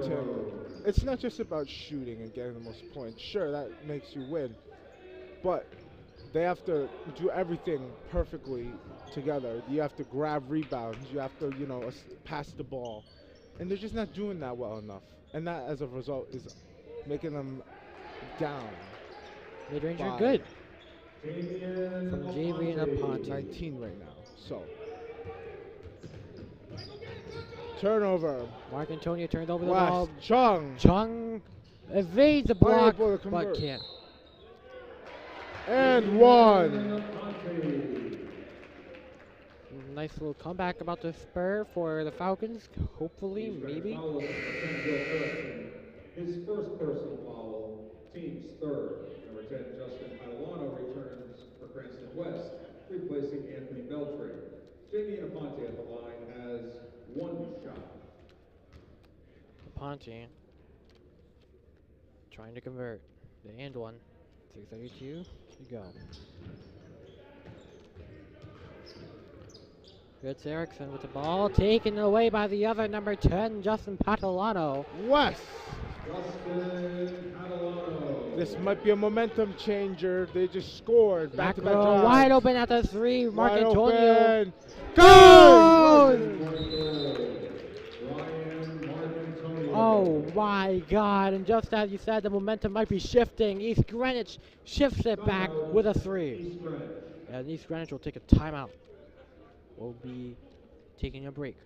Tim. It's not just about shooting and getting the most points. Sure, that makes you win. But they have to do everything perfectly together. You have to grab rebounds. You have to, pass the ball. And they're just not doing that well enough. And that, as a result, is making them down. Mid-range are good. From Javian Aponte. 19 right now. So. Turnover. Mark Antonio turned over the West. ball. Chung. Chung evades the block, Unable to but convert. can't. And one. Nice little comeback about to spur for the Falcons. Hopefully, maybe. His first personal foul, team's third. Number 10, Justin Catalano returns for Cranston West, replacing Anthony Beltray. Jamie Aponte at the line has 1 shot. Aponte trying to convert the and one. 3:32 to go. It's Erickson with the ball, taken away by the other number 10, Justin Catalano. West. Justin Catalano. This might be a momentum changer. They just scored. Back-to-back drives. Wide open at the 3. Mark Wide Antonio. open. Goal! Oh my God, and just as you said, the momentum might be shifting. East Greenwich shifts it back with a 3. And East Greenwich will take a timeout. We'll be taking a break.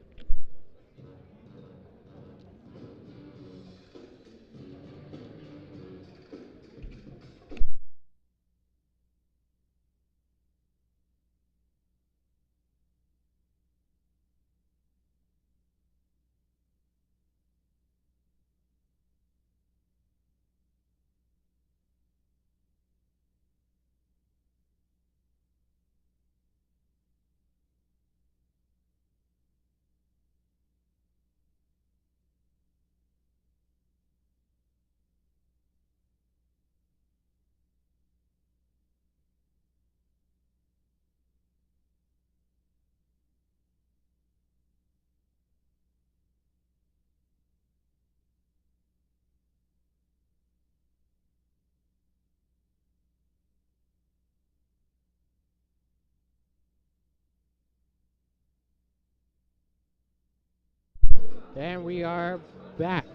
And we are back.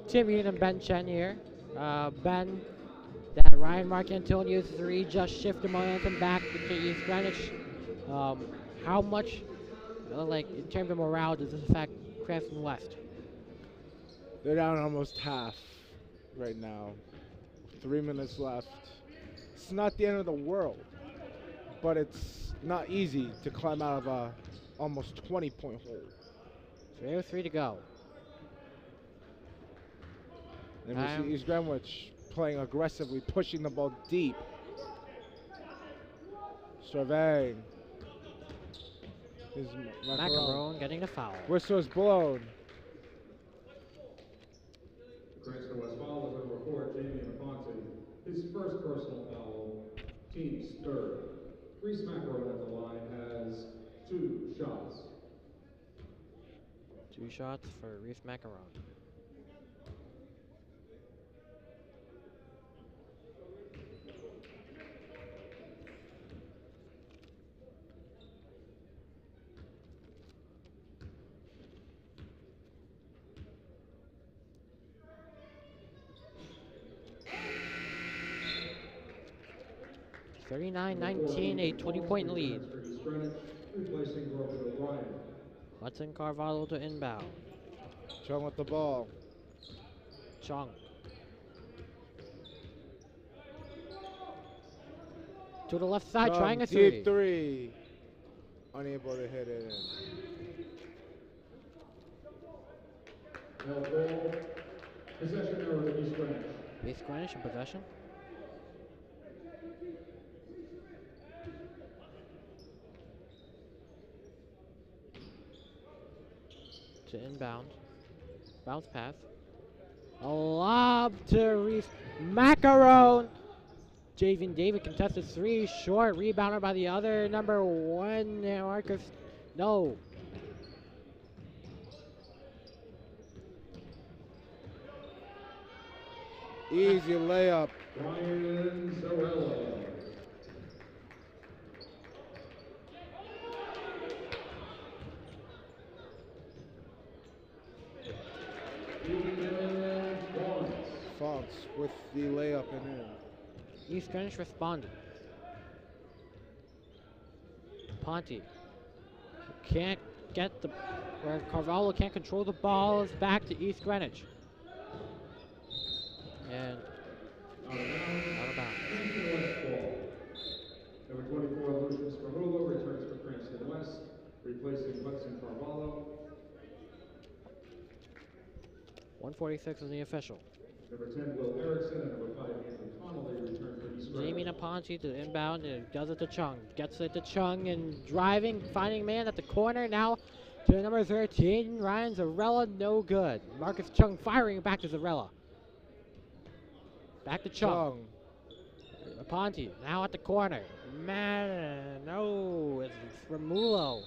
Timmy and Ben Chen here. Ben, that Ryan Mark Antonio 3 just shifted momentum back to East Greenwich. How much, like in terms of morale, does this affect Cranston West? They're down almost half right now. 3 minutes left. It's not the end of the world, but it's not easy to climb out of a almost 20-point hole. 3:03 to go. And we see East Greenwich playing aggressively, pushing the ball deep. Surveying. Macaron getting the foul. Whistle is blown. Cranston West foul is number 4, Jamie Aponte. His first personal foul, team's third. Reese Macaron at the line has 2 shots. 2 shots for Reese Macaron. (39-19), a 20-point lead. Hudson Carvalho to inbound. Chung with the ball. Chung. To the left side, trying a 3. Deep 3. Unable to hit it in. Possession error to East Greenwich. East Greenwich in possession. To inbound. Bounce pass. A lob to Reese Macaron. Javian David contested 3. Short rebounder by the other number 1. Marcus. No. Easy layup. Ryan Zarella. Fonts with the layup and in. East Greenwich responded. Ponte can't get the, where Carvalho can't control the ball. It's back to East Greenwich. And out of bounds. Number 24, Lucius Marula Replacing Hudson Carvalho. 146 is the official. Number 10, Will Erickson, and number 5, Anthony Connolly, return for East Jamie Greenwich. Naponti to the inbound and does it to Chung. Gets it to Chung and driving, finding man at the corner. Now to number 13, Ryan Zarella, no good. Marcus Chung firing back to Zarella. Back to Chung. Naponti now at the corner. Man, no, it's Ramulo.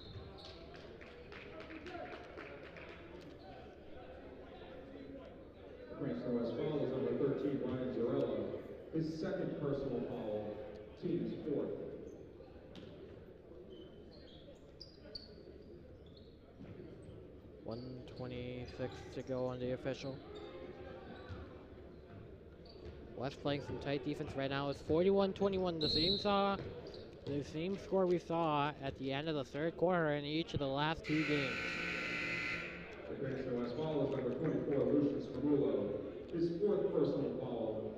Cranston West foul is number 13, Ryan Zarella. His second personal foul, team's fourth. .126 to go on the official. West playing some tight defense right now. It's 41-21. The same score we saw at the end of the third quarter in each of the last two games. The Cranston West foul is number 24, Lucius Ramulo. His fourth personal foul,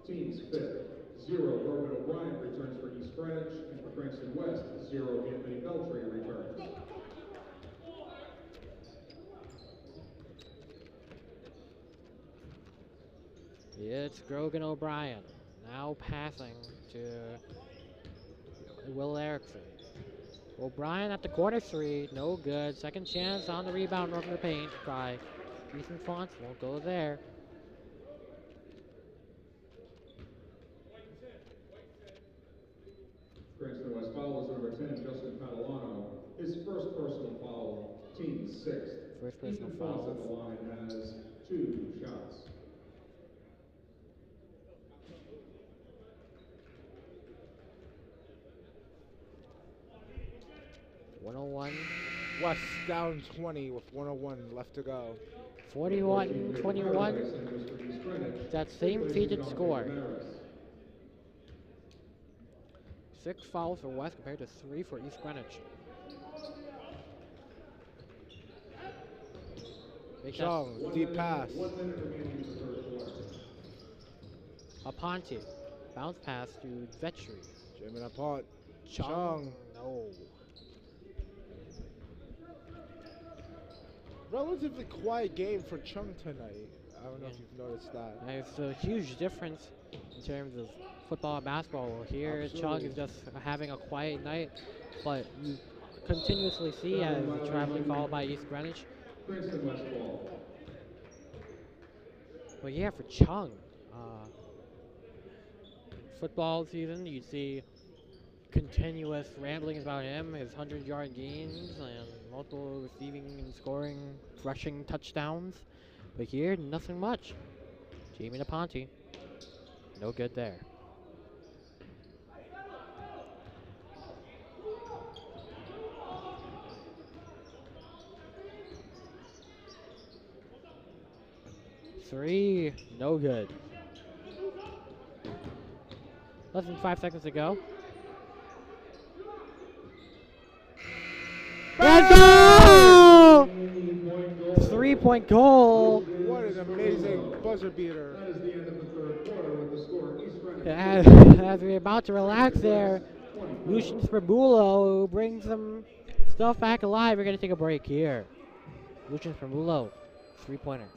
team's fifth. 0, Corbin O'Brien returns for East Greenwich, and for Cranston West, 0, Anthony Beltry returns. It's Grogan O'Brien now passing to Will Erickson. O'Brien at the corner three, no good. Second chance on the rebound over the paint by Ethan Fonts, won't go there. Cranston West foul is number 10, Justin Catalano. His first personal foul, team's sixth. First personal Ethan foul. Fonts at the line has 2 shots. West down 20 with 101 left to go. 41-21. That same seeded score. 6 fouls for West compared to 3 for East Greenwich. Chung, deep pass. 1 minute remaining in the third quarter. Aponte. Bounce pass to Vetri. Jimmy Napont. Chung. No. Relatively quiet game for Chung tonight. I don't know if you've noticed that. It's a huge difference in terms of football and basketball. Here, Chung is just having a quiet night, but you continuously see as traveling followed by East Greenwich. Cranston West ball. But yeah, for Chung, football season, you see continuous ramblings about him, his 100-yard gains, and multiple receiving and scoring, rushing touchdowns. But here, nothing much. Jamie Naponti, no good there. Three, no good. Less than 5 seconds to go. Let's go! 3-point goal. What an amazing buzzer beater. That is the end of the third quarter with the score. East Greenwich. As we're about to relax there, Lucian Spermulo brings some stuff back alive. We're going to take a break here. Lucian Spermulo, 3-pointer.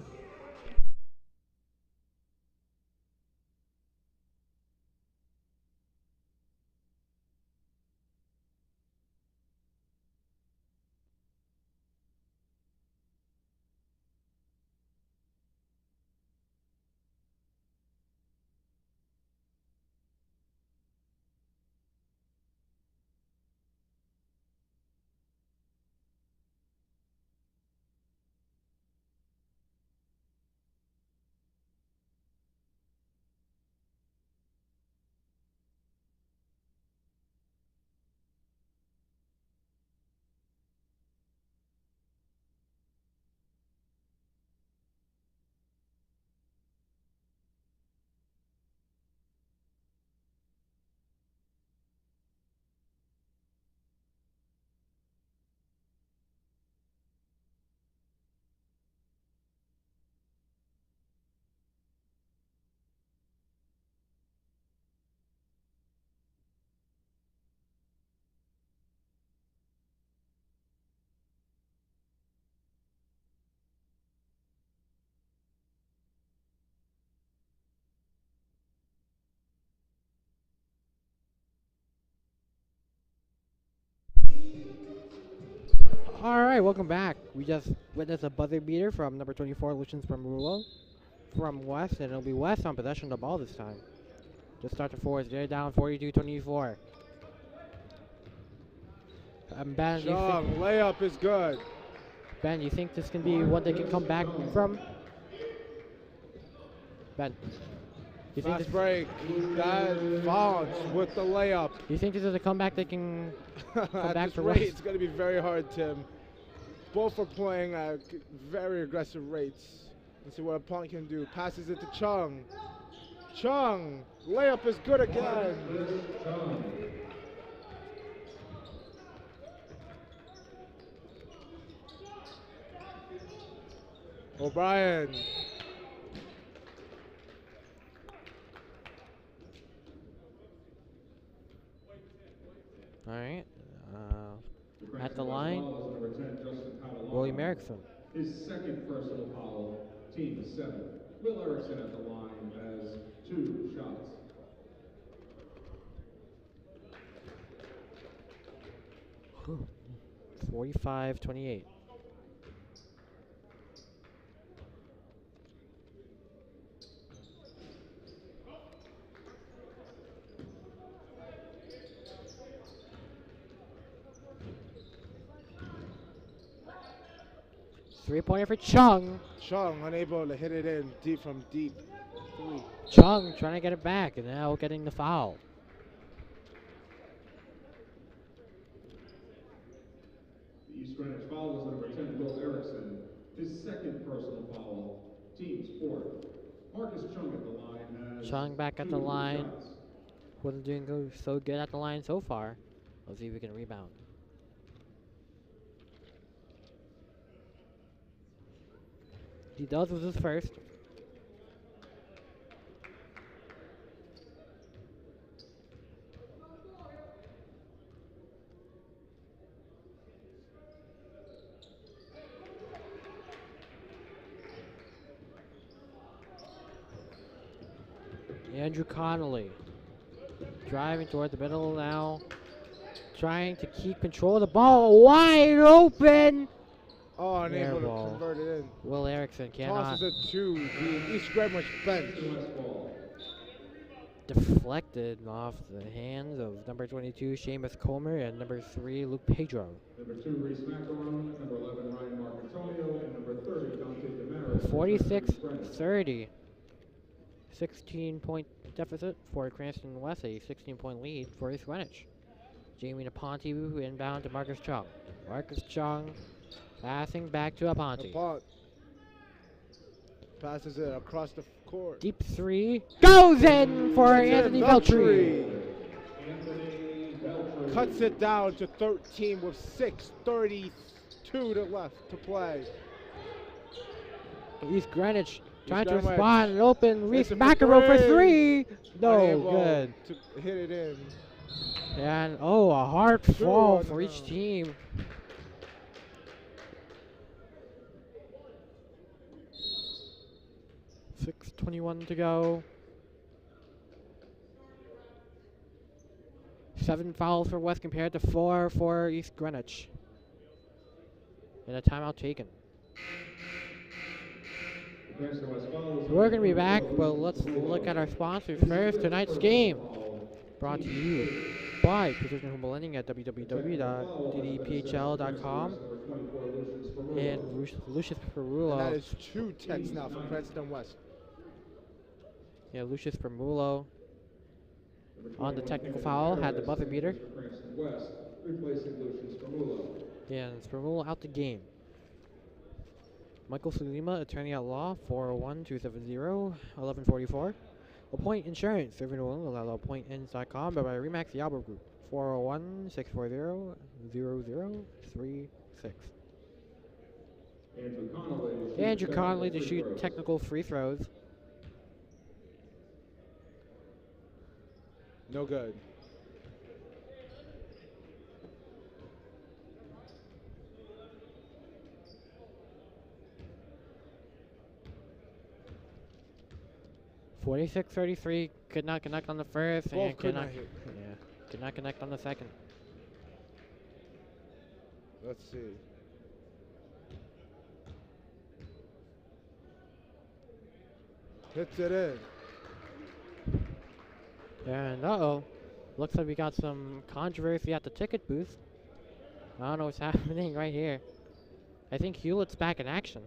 Alright, welcome back. We just witnessed a buzzer beater from number 24, Lucian Spermulo, from West, and it'll be West on possession of the ball this time. Just start the forwards. They're down 42-24. Ben, Strong layup is good. Ben, you think this can be what they can come back from? Ben, you think Fast this, break. That Vaughns with the layup. you think this is a comeback they can come At back this for rate, West? it's going to be very hard, Tim. Both are playing at very aggressive rates. Let's see what opponent can do. Passes it to Chung. Chung, layup is good again. O'Brien. Alright. At the line, William Erickson. His second personal foul, team 7. Will Erickson at the line has 2 shots. Whew. 45-28. Three-pointer for Chung. Chung unable to hit it in deep from deep. 3. Chung trying to get it back, and now getting the foul. The East Greenwich foul was number 10, Will Erickson. His second personal foul, team's 4th. Marcus Chung at the line has Chung back at 2 the line. shots. Wasn't doing so good at the line so far. Let's see if we can rebound. He does with his first. Andrew Connolly driving toward the middle now, trying to keep control of the ball. Wide open! Oh, unable to Airball. convert it in. Will Erickson cannot. Tosses it to the East Greenwich bench. Deflected off the hands of number 22, Seamus Comer, and number 3, Luke Pedro. Number 2, Reese Macaron. Number 11, Ryan Marcantonio. And number 30, Dante Damaris. 46-30. 16-point deficit for Cranston West, a 16-point lead for East Greenwich. Jamie Aponte inbound to Marcus Chung. Marcus Chung passing back to Aponte. Passes it across the court. Deep 3 goes in for Anthony Veltri. Cuts it down to 13 with 6:32 left to play. East Greenwich trying to Greenwich. respond and open. Reese It's a McEnroe for three. 3. No Unable good. to hit it in. And a hard fall Good. for each team. .6:21 to go. 7 fouls for West compared to 4 for East Greenwich. And a timeout taken. We're going to be back, but let's look at our sponsors first. Tonight's game brought to you by Precision Home Lending at www.ddphl.com and Lucius And that Permulo. is 2 10s now for Cranston West. Yeah, Lucius Permulo on the technical foul, had the buzzer beater. Yeah, and Spermulo out the game. Michael Sulima, attorney at law, 401-270-1144. Appoint Insurance, serving New England, allow appointins.com, by Remax the Albert Group, 401-640-0036. Andrew Connolly to shoot technical free throws. No good. .46-33, could not connect on the first, Both and could not hit. could not connect on the second. Let's see. Hits it in. And uh-oh. Looks like we got some controversy at the ticket booth. I don't know what's happening right here. I think Hewlett's back in action.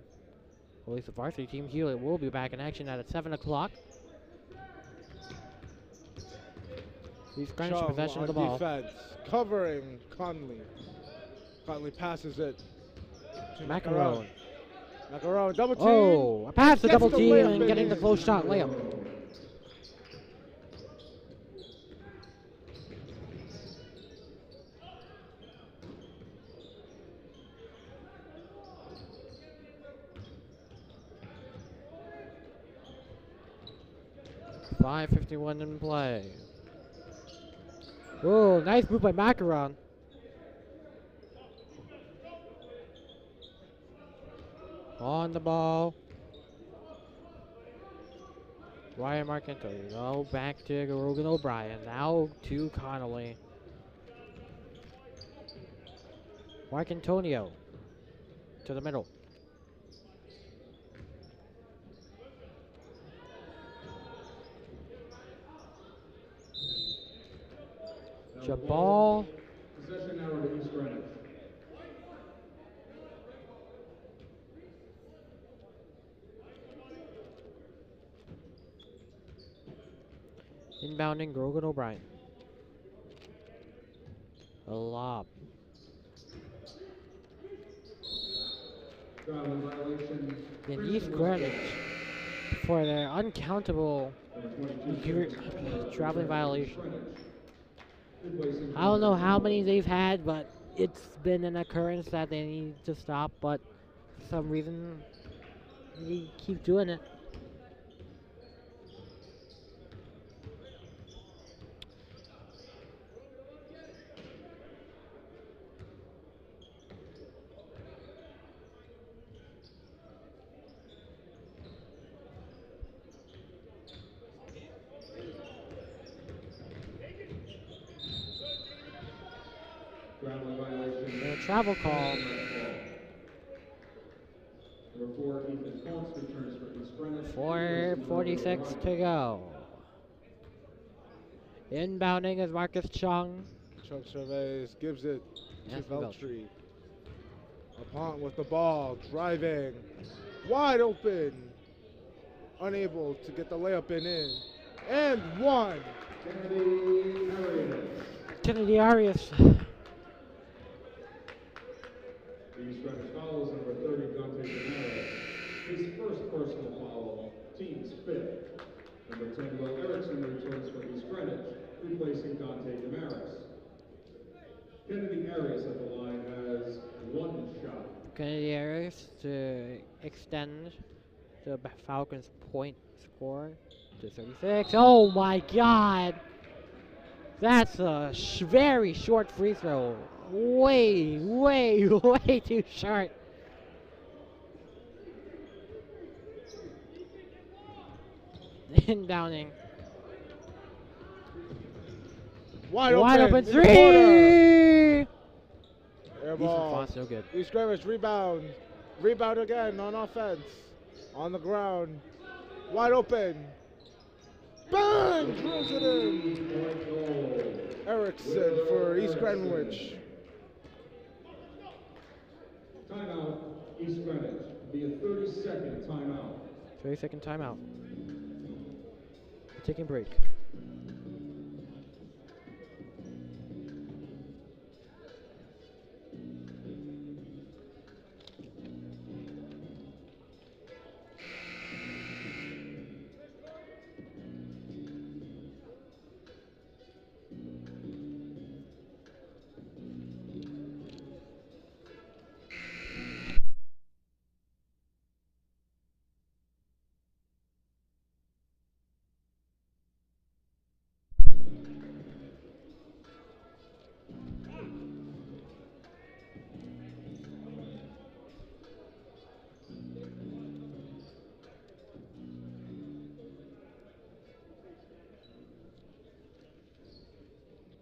Or at least the varsity team, Hewlett, will be back in action at 7 o'clock. He's Greenwich Chum possession of the on ball. defense, covering Conley. Conley passes it to Macaron. Macaron, double team. Oh, a pass to Gets double the team layup and in. getting the close shot layup. .551 in play. Oh, nice move by Macaron. On the ball. Ryan Marcantonio. No, back to Rogan O'Brien. Now to Connolly. Marcantonio to the middle. Jabal. Possession arrow to East Greenwich. Inbounding Grogan O'Brien. A lob. Traveling violation. In East Greenwich for their uncountable traveling violation. I don't know how many they've had, but it's been an occurrence that they need to stop, but for some reason they keep doing it. Traveling violation. And a travel call. Number 4, Ethan Fultz returns for East Greenwich. 4:46 to go. Inbounding is Marcus Chung. Chuck surveys, gives it to Yes, Veltri. Upon with the ball, driving, wide open, unable to get the layup in, and one. Kennedy Arias. Kennedy Arias. East Greenwich fouls number 30, Dante Damaris. His first personal foul, team's 5th. Number 10, Will Erickson returns for East Greenwich, replacing Dante Damaris. Kennedy Arias at the line has 1 shot. Kennedy Arias to extend the Falcons' point score to 36. Oh my God! That's a very short free throw. Way, way, way too short. Inbounding. Wide Wide open open in the three! corner. Air Ethan ball. Foss, so good. East Greenwich rebound. Rebound again on offense. On the ground. Wide open. Bang! Drills it in. Erickson for East Greenwich. Timeout, East Greenwich. Be a 30-second timeout. 30-second timeout. Taking a break.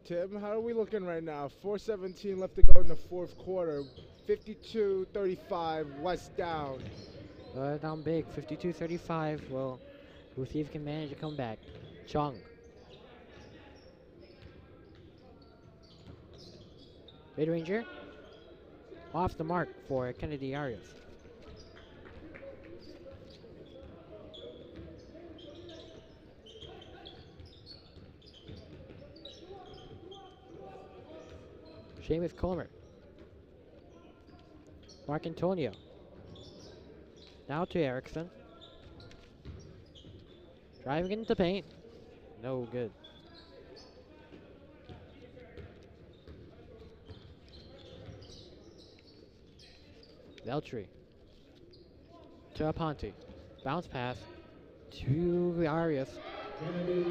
Tim, how are we looking right now? 4:17 left to go in the fourth quarter. 52-35, West down. Down big, 52-35. Well, We'll see if he can manage to come back. Chung. Mid-ranger. Off the mark for Kennedy Arias. Seamus Comer. Mark Antonio. Now to Erickson. Driving into paint. No good. Veltri. To Aponte. Bounce pass. To Arias.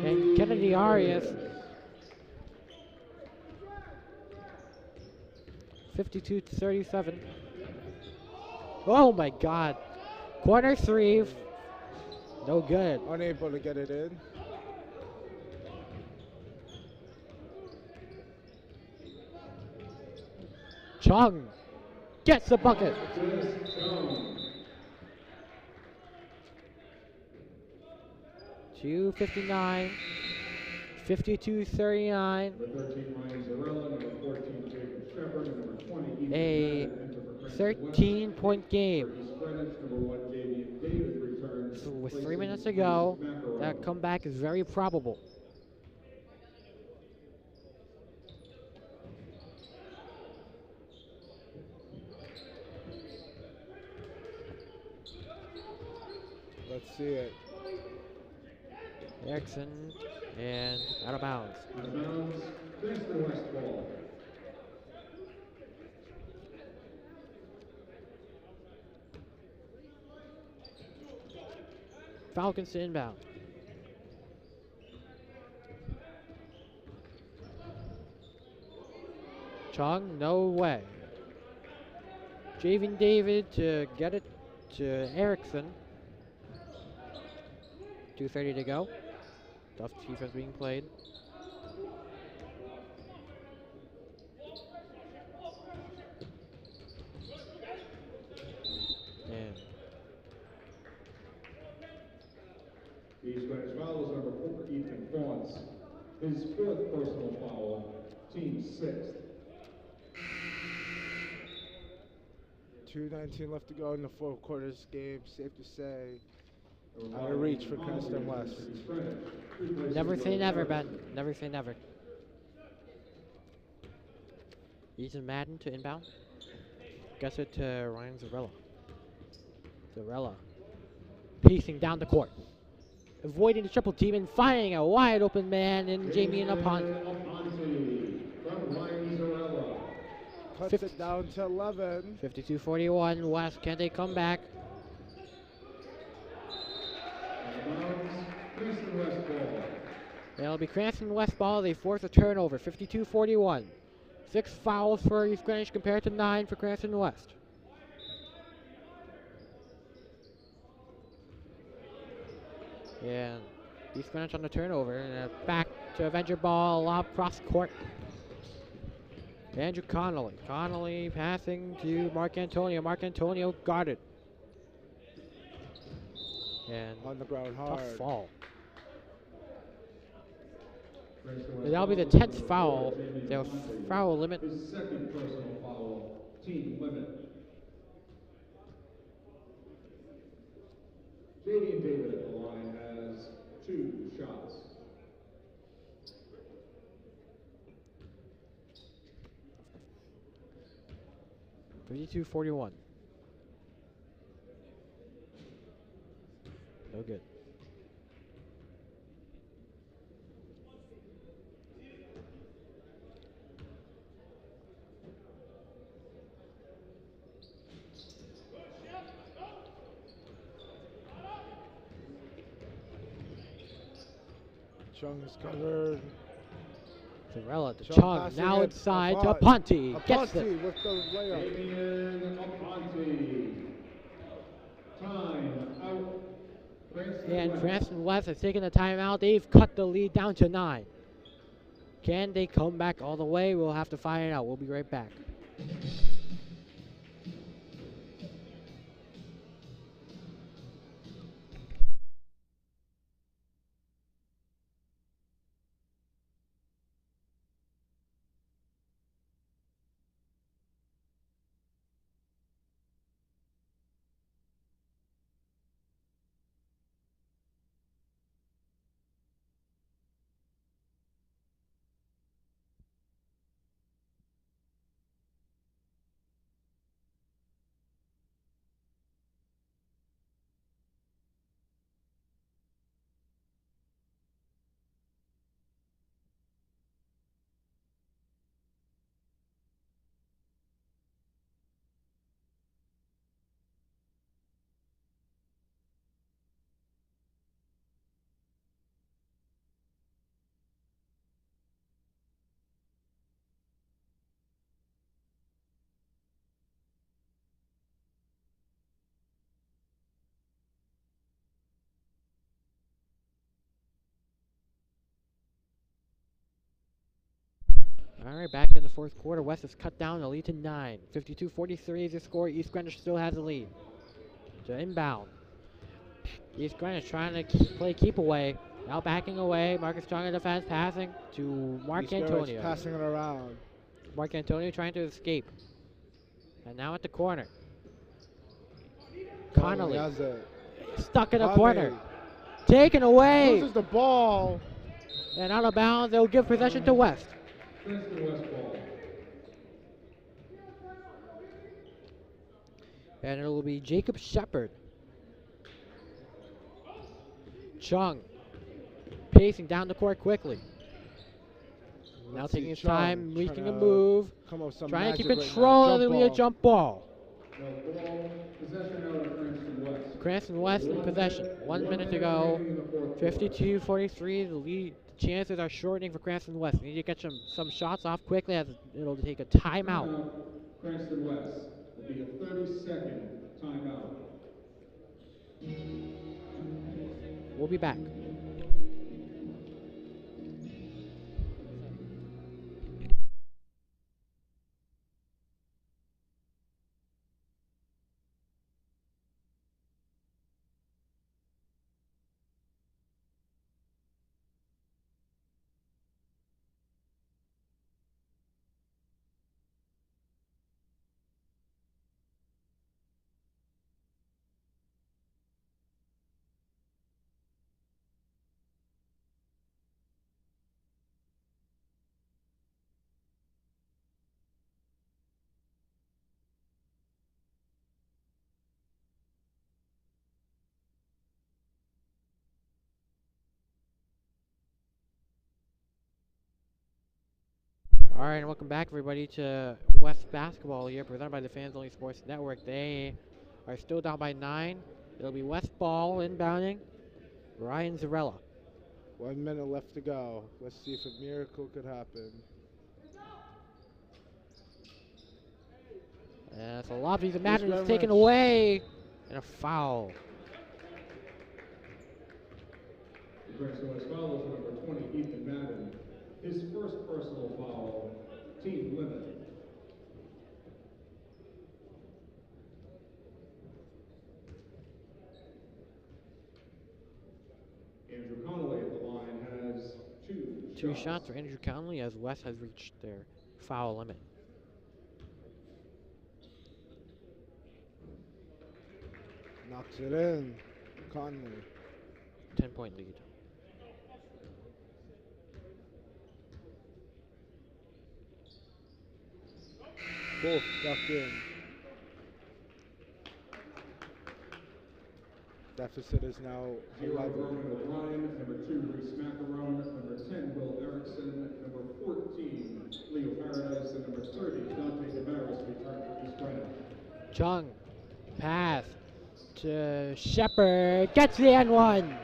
And Kennedy Arias. 52-37. Oh my God. Corner three. No good. Unable to get it in. Chung gets the bucket. 2:59. 52-39. A 13-point game. So with 3 minutes to go, that comeback is very probable. Let's see it. Erickson and out of bounds. Cranston West ball. Falcons to inbound. Chung, no way. Javen David to get it to Erickson. 2:30 to go. Tough defense being played. And East Greenwich foul is number 4, Ethan Fawns. His 4th personal foul, team 6th. 2:19 left to go in the fourth quarter's game. Safe to say, out of reach for Cranston West. never say never, Ben. Never say never. Ethan Madden to inbound. Gets it to Ryan Zarella. Zarella pacing down the court. Avoiding the triple team and finding a wide open man in Jamie Aponte. Cuts it down to 11. 52-41. West, can they come back? It'll be Cranston West ball. They force a turnover. 52-41. 6 fouls for East Greenwich compared to 9 for Cranston West. And East Greenwich on the turnover. And back to Avenger ball. Lob cross court. Andrew Connolly. Connolly passing to Mark Antonio. Mark Antonio guarded. And On the ground hard. tough fall. And that'll be the 10th foul. They'll foul limit. His 2nd personal foul, team limit. J.D. David at the line has 2 shots. $52-41. No good. Chung's covered. Zarella to Chung Chung. passing Now it. inside to Aponte. Aponte. Gets it. Aponte with the layup. Damian Aponte. Time out. And Cranston West has taken the timeout. They've cut the lead down to 9. Can they come back all the way? We'll have to find out. We'll be right back. All right, back in the fourth quarter. West has cut down the lead to 9. 52-43 is the score. East Greenwich still has the lead. To inbound. East Greenwich trying to play keep away. Now backing away. Marcus Strong in defense, passing to Mark East Greenwich Antonio. passing it around. Mark Antonio trying to escape. And now at the corner. Connolly Has it. stuck in the Connolly corner. Taken away. loses the ball. And out of bounds. They'll give possession to West. Cranston West ball. And it will be Jacob Shepard. Chung pacing down the court quickly. Now Let's taking see his Chung time, making trying a to move. Come up with some Trying to keep magic right control now. of the lead jump ball. No ball. Possession out of Cranston West. Cranston West in possession. 1 minute to go. 52-43. The lead. The chances are shortening for Cranston West. They need to get some shots off quickly as it'll take a timeout. Cranston West will be a 30-second timeout. We'll be back. All right, and welcome back, everybody, to West Basketball here, presented by the Fans Only Sports Network. They are still down by 9. It'll be West ball inbounding. Ryan Zarella. 1 minute left to go. Let's see if a miracle could happen. And so Lobby the Madden is Greenwich. taken away. And a foul. Cranston West foul is number 20, Ethan Madden. His first personal foul, team limit. Andrew Connolly at the line has two Shots for Andrew Conley as West has reached their foul limit. Knocks it in. Conley. 10-point lead. Both ducked in. Deficit is now 0 11. Roman O'Brien, number 2 Reese Macaron, number 10 Will Erickson, number 14 Leo Paradise, and number 30 Dante Damaris return for East Greenwich. Chung, pass to Shepard, gets the N1.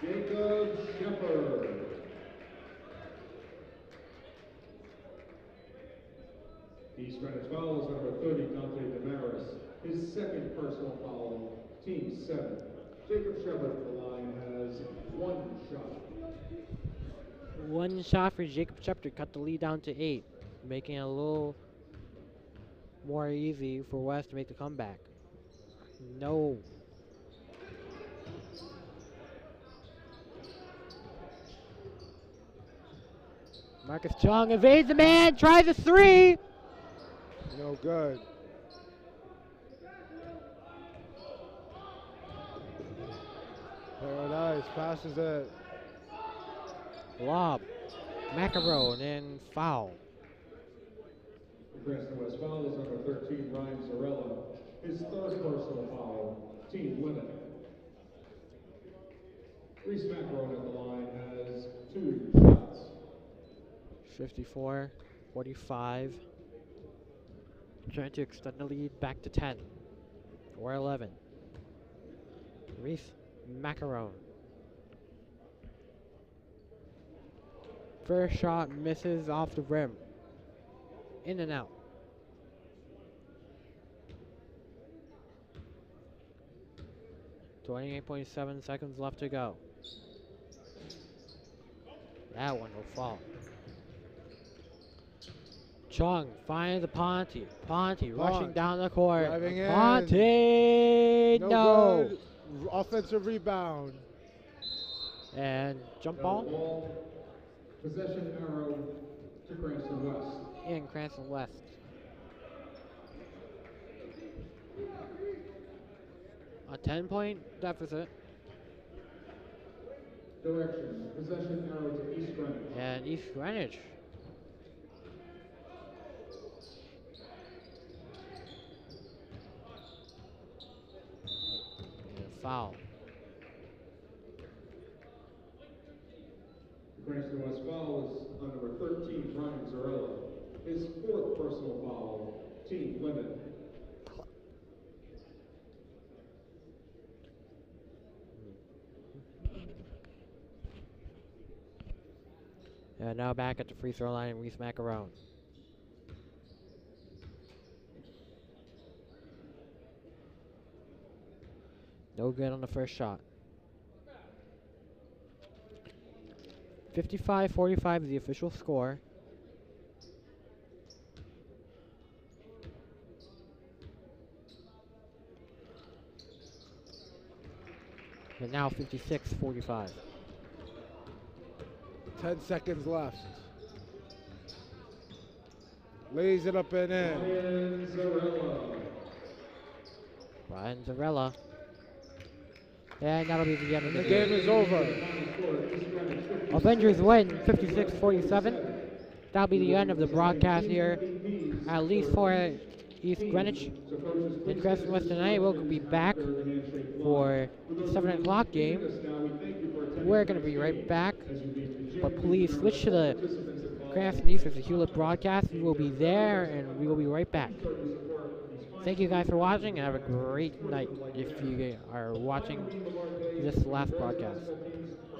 Jacob Shepard. East Greenwich foul is number 30 Dante Damaris. His second personal foul, team 7. Jacob Shepard at the line has 1 shot. 1 shot for Jacob Shepard, cut the lead down to 8, making it a little more easy for West to make the comeback. No. Marcus Chung evades the man, tries a 3. No good. Paradise passes it. Lob. Macaron and then foul. The Cranston West foul is number 13 Ryan Zarella. His third personal foul, team limit. Reese Macaron at the line has 2 shots. 54-45. Trying to extend the lead back to 10 or 11. Reese Macaron. First shot misses off the rim. In and out. .7 seconds left to go. That one will fall. Chung finds the Ponte. Ponte rushing down the court. Driving in. Ponte, no. Good. Offensive rebound. And jump ball. Possession arrow to Cranston West. In Cranston West. A 10-point deficit. Direction, possession arrow to East Greenwich. And East Greenwich. And a foul. The Cranston West foul is on number 13, Brian Zarella. His 4th personal foul, team limit. And now back at the free throw line, Reese Macarone. No good on the first shot. 55-45 is the official score. And now 56-45. 10 seconds left. Lays it up and in. Brian Zarella. Brian Zarella. And that'll be the end of The the game is over. Avengers win 56-47. That'll be the end of the broadcast here, at least for East Greenwich and Cranston West tonight. We'll be back for the 7 o'clock game. We're going to be right back, but please switch to the Cranston East versus Hewlett broadcast. We will be there, and we will be right back. Thank you guys for watching, and have a great night if you are watching this last broadcast.